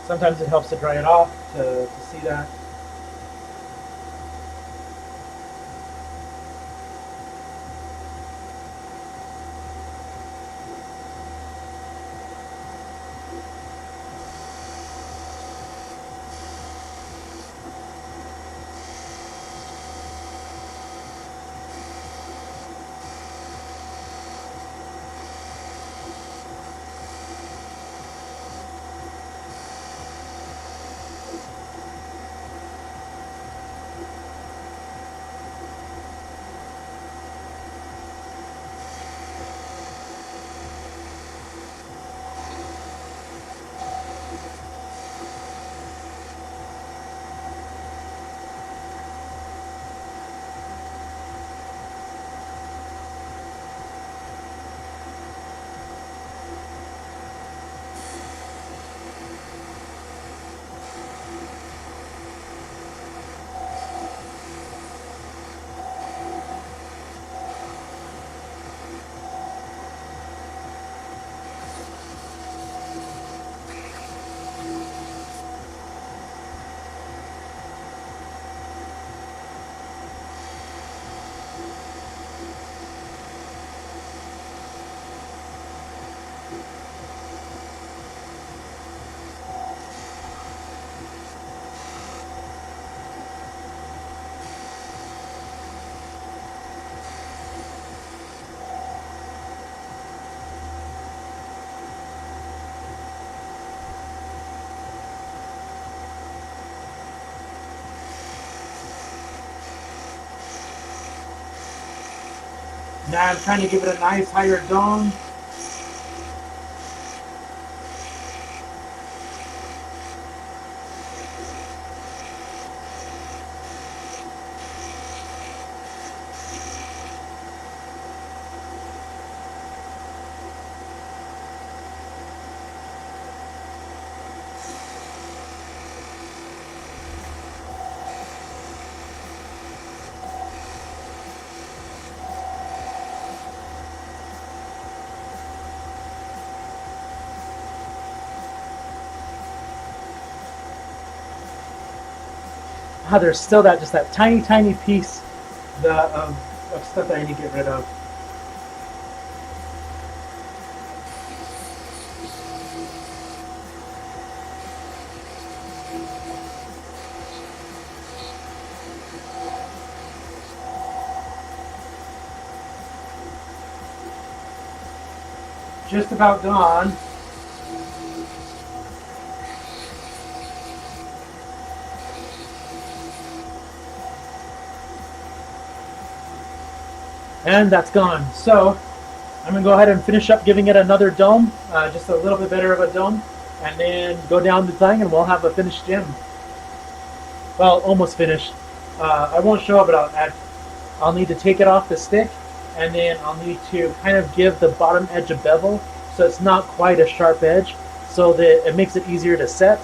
Sometimes it helps to dry it off to see that. Now I'm trying to give it a nice higher dome there's still just that tiny piece of stuff that I need to get rid of. Just about gone. And that's gone. So I'm gonna go ahead and finish up giving it another dome, just a little bit better of a dome, and then go down the thing and we'll have a finished gem. Well, almost finished. I won't show it, but I'll need to take it off the stick, and then I'll need to kind of give the bottom edge a bevel so it's not quite a sharp edge, so that it makes it easier to set,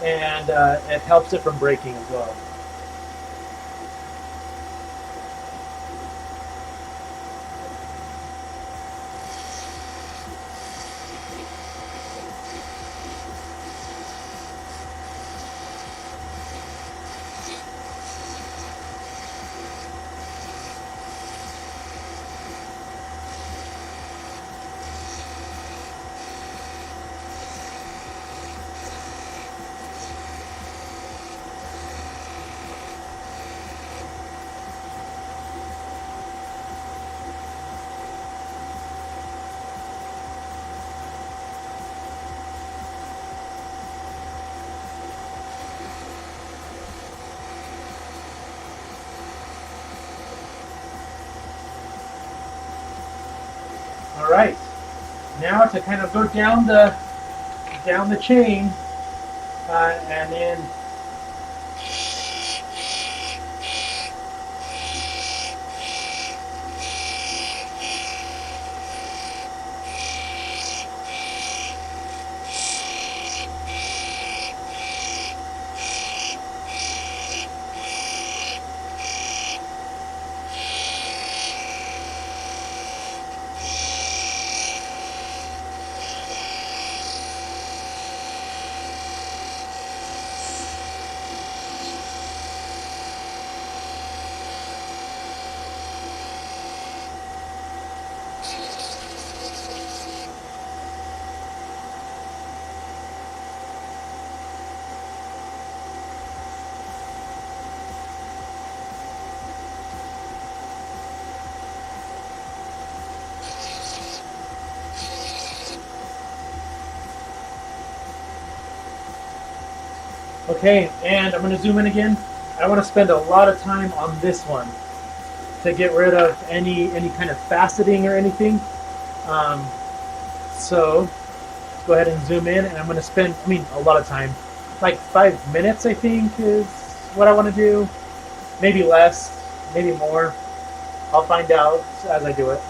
and it helps it from breaking as well. All right, now to kind of go down the chain, and then okay, and I'm going to zoom in again. I want to spend a lot of time on this one to get rid of any kind of faceting or anything. So go ahead and zoom in, and I'm going to spend, a lot of time, like 5 minutes, I think, is what I want to do. Maybe less, maybe more. I'll find out as I do it.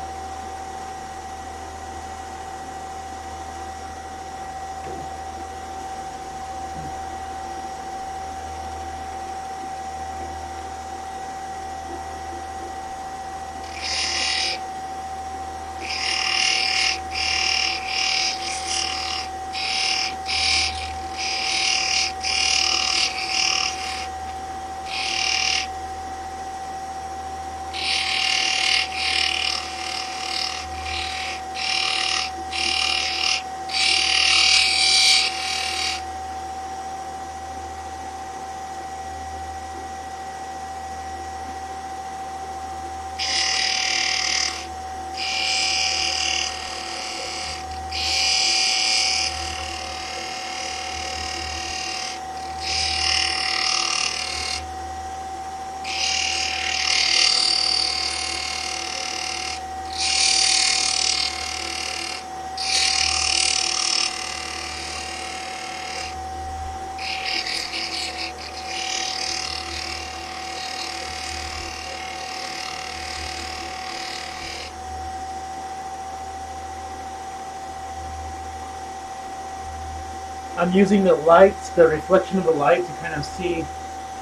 I'm using the light, the reflection of the light, to kind of see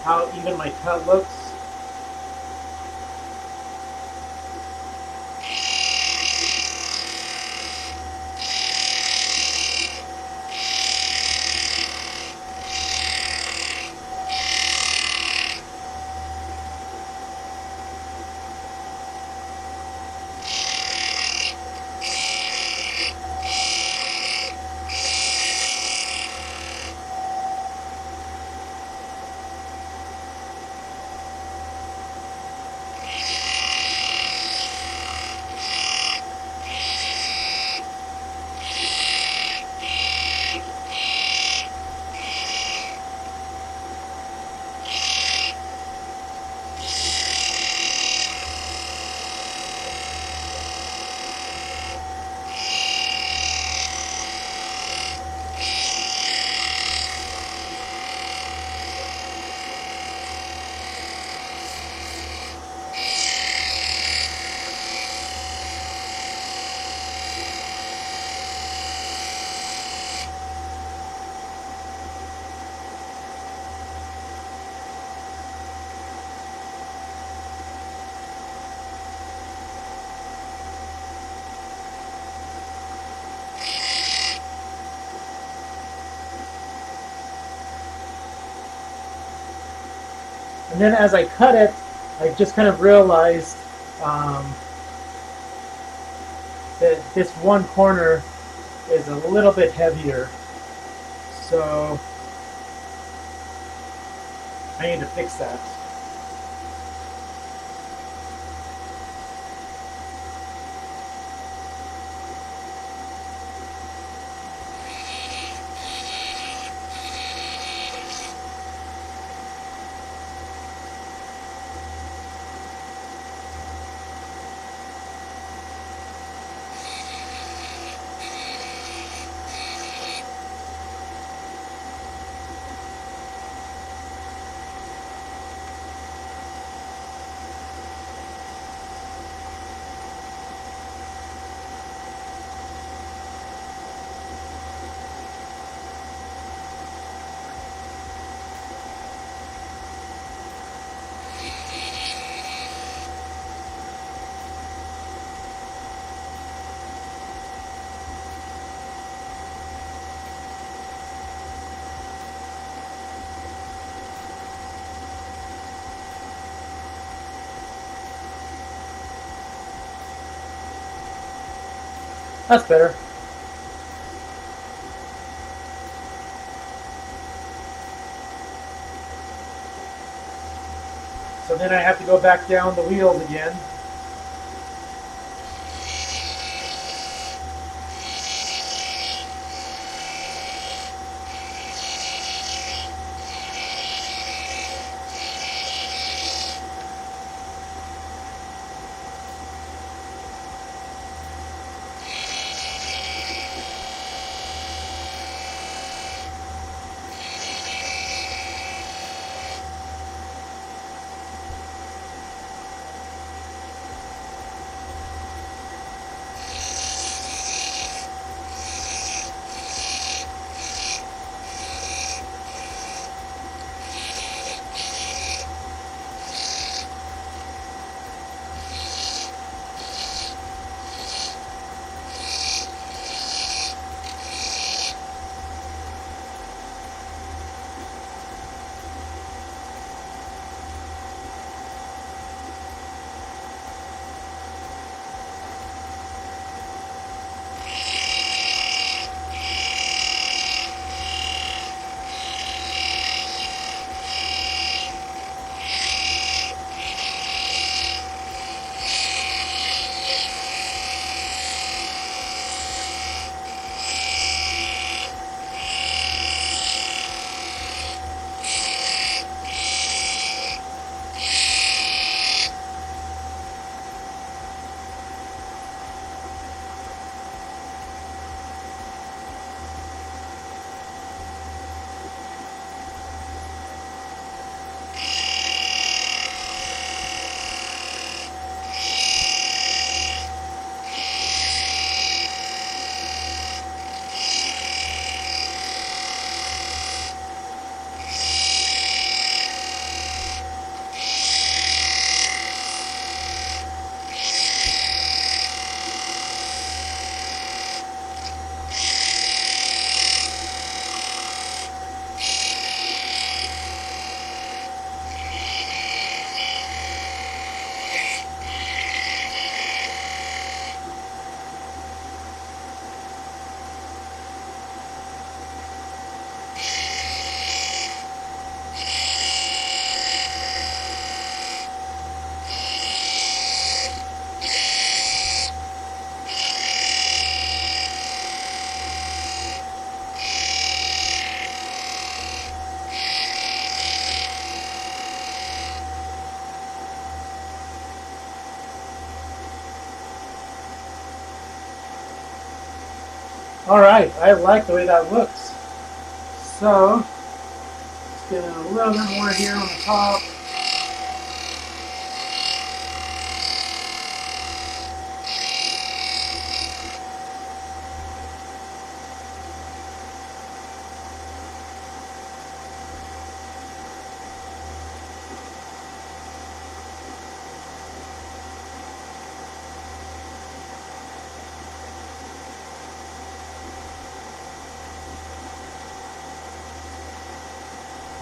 how even my cut looks. And then as I cut it, I just kind of realized um, that this one corner is a little bit heavier. So I need to fix that. That's better. So then I have to go back down the wheels again. All right, I like the way that looks. So, let's get a little bit more here on the top.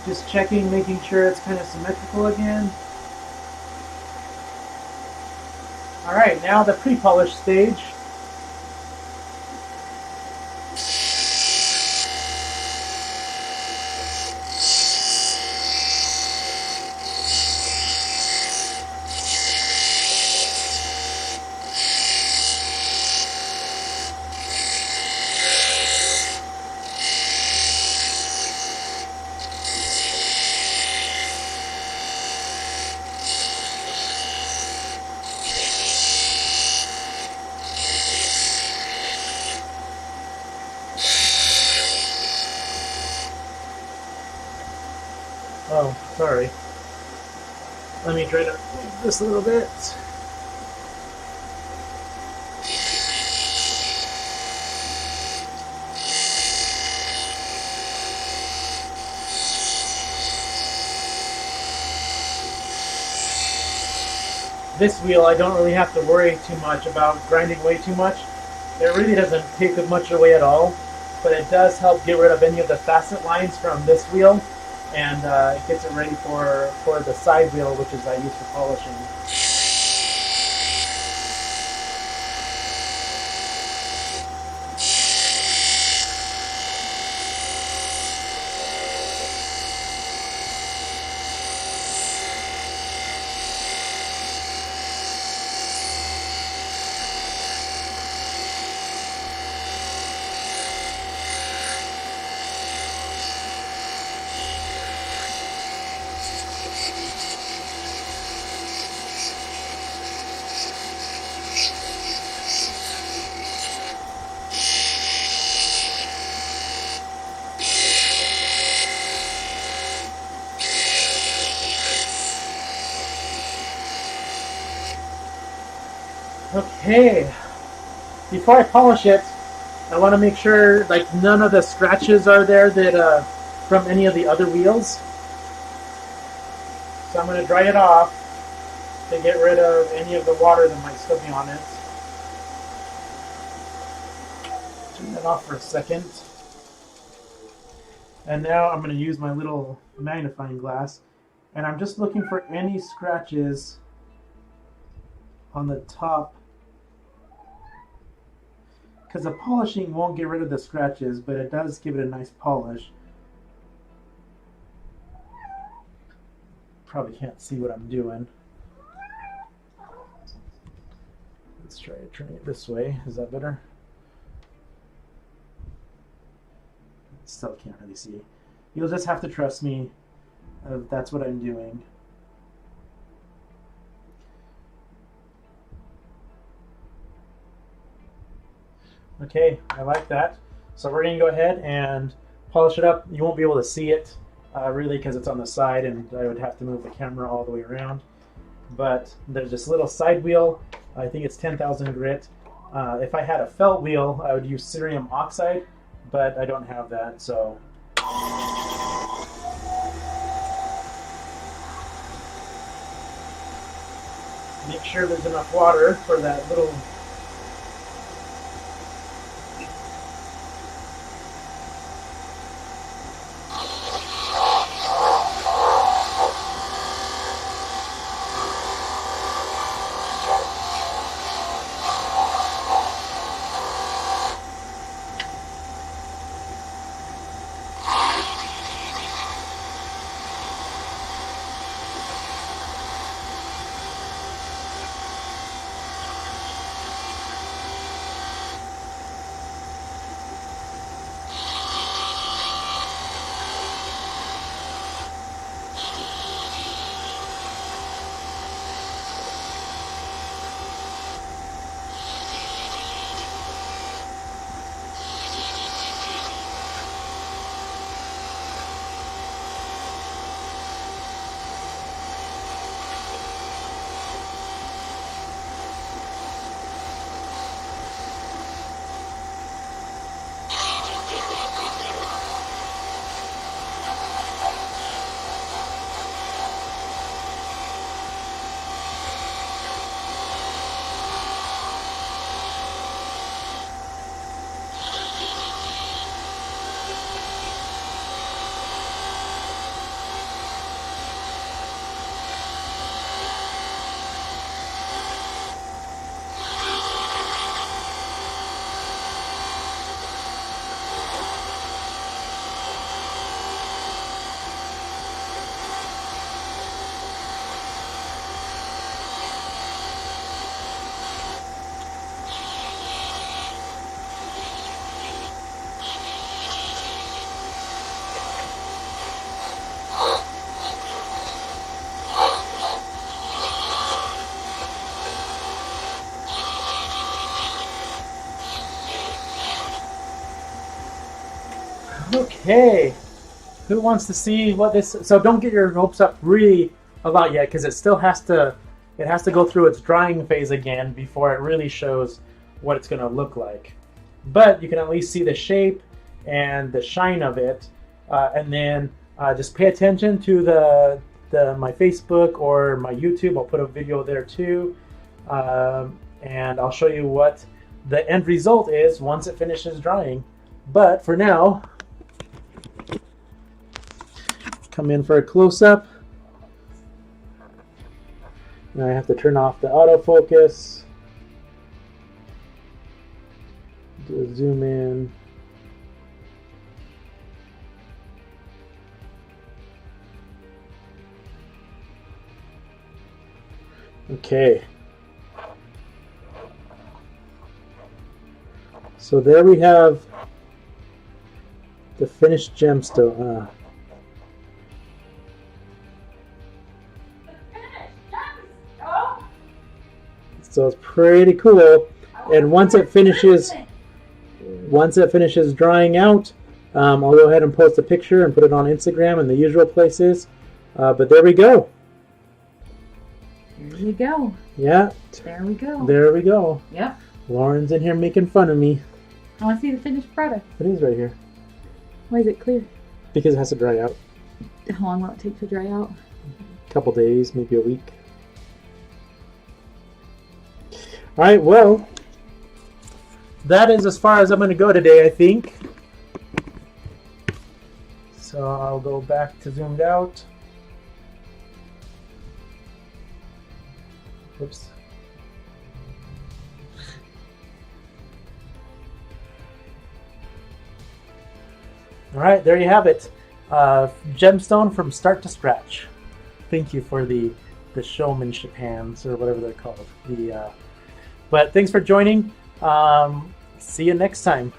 Just checking, making sure it's kind of symmetrical again. All right, now the pre-polish stage. Oh, sorry. Let me try to move this a little bit. This wheel, I don't really have to worry too much about grinding away too much. It really doesn't take much away at all, but it does help get rid of any of the facet lines from this wheel, and it gets it ready for the side wheel, which is I use for polishing. Okay, before I polish it, I want to make sure like none of the scratches are there that from any of the other wheels. So I'm going to dry it off to get rid of any of the water that might still be on it. Turn that off for a second. And now I'm going to use my little magnifying glass, and I'm just looking for any scratches on the top, because the polishing won't get rid of the scratches, but it does give it a nice polish. Probably can't see what I'm doing. Let's try turning it this way. Is that better? Still can't really see. You'll just have to trust me. That's what I'm doing. Okay, I like that. So we're going to go ahead and polish it up. You won't be able to see it really because it's on the side, and I would have to move the camera all the way around. But there's this little side wheel. I think it's 10,000 grit. If I had a felt wheel, I would use cerium oxide, but I don't have that, so. Make sure there's enough water for that little Okay. Who wants to see what this? So don't get your hopes up really a lot yet, because it still has to. It has to go through its drying phase again before it really shows what it's going to look like. But you can at least see the shape and the shine of it, and then just pay attention to my Facebook or my YouTube. I'll put a video there too, and I'll show you what the end result is once it finishes drying. But for now, come in for a close-up. Now I have to turn off the autofocus. Do a zoom in. Okay. So there we have the finished gemstone. So it's pretty cool. And once it finishes drying out, I'll go ahead and post a picture and put it on Instagram and the usual places. But there we go. There you go. Yeah. There we go. There we go. Yep. Lauren's in here making fun of me. I want to see the finished product. It is right here. Why is it clear? Because it has to dry out. How long will it take to dry out? A couple days, maybe a week. All right, well, that is as far as I'm going to go today, I think. So I'll go back to zoomed out. Oops. All right, there you have it. Gemstone from start to scratch. Thank you for the showmanship hands, or whatever they're called. But thanks for joining. See you next time.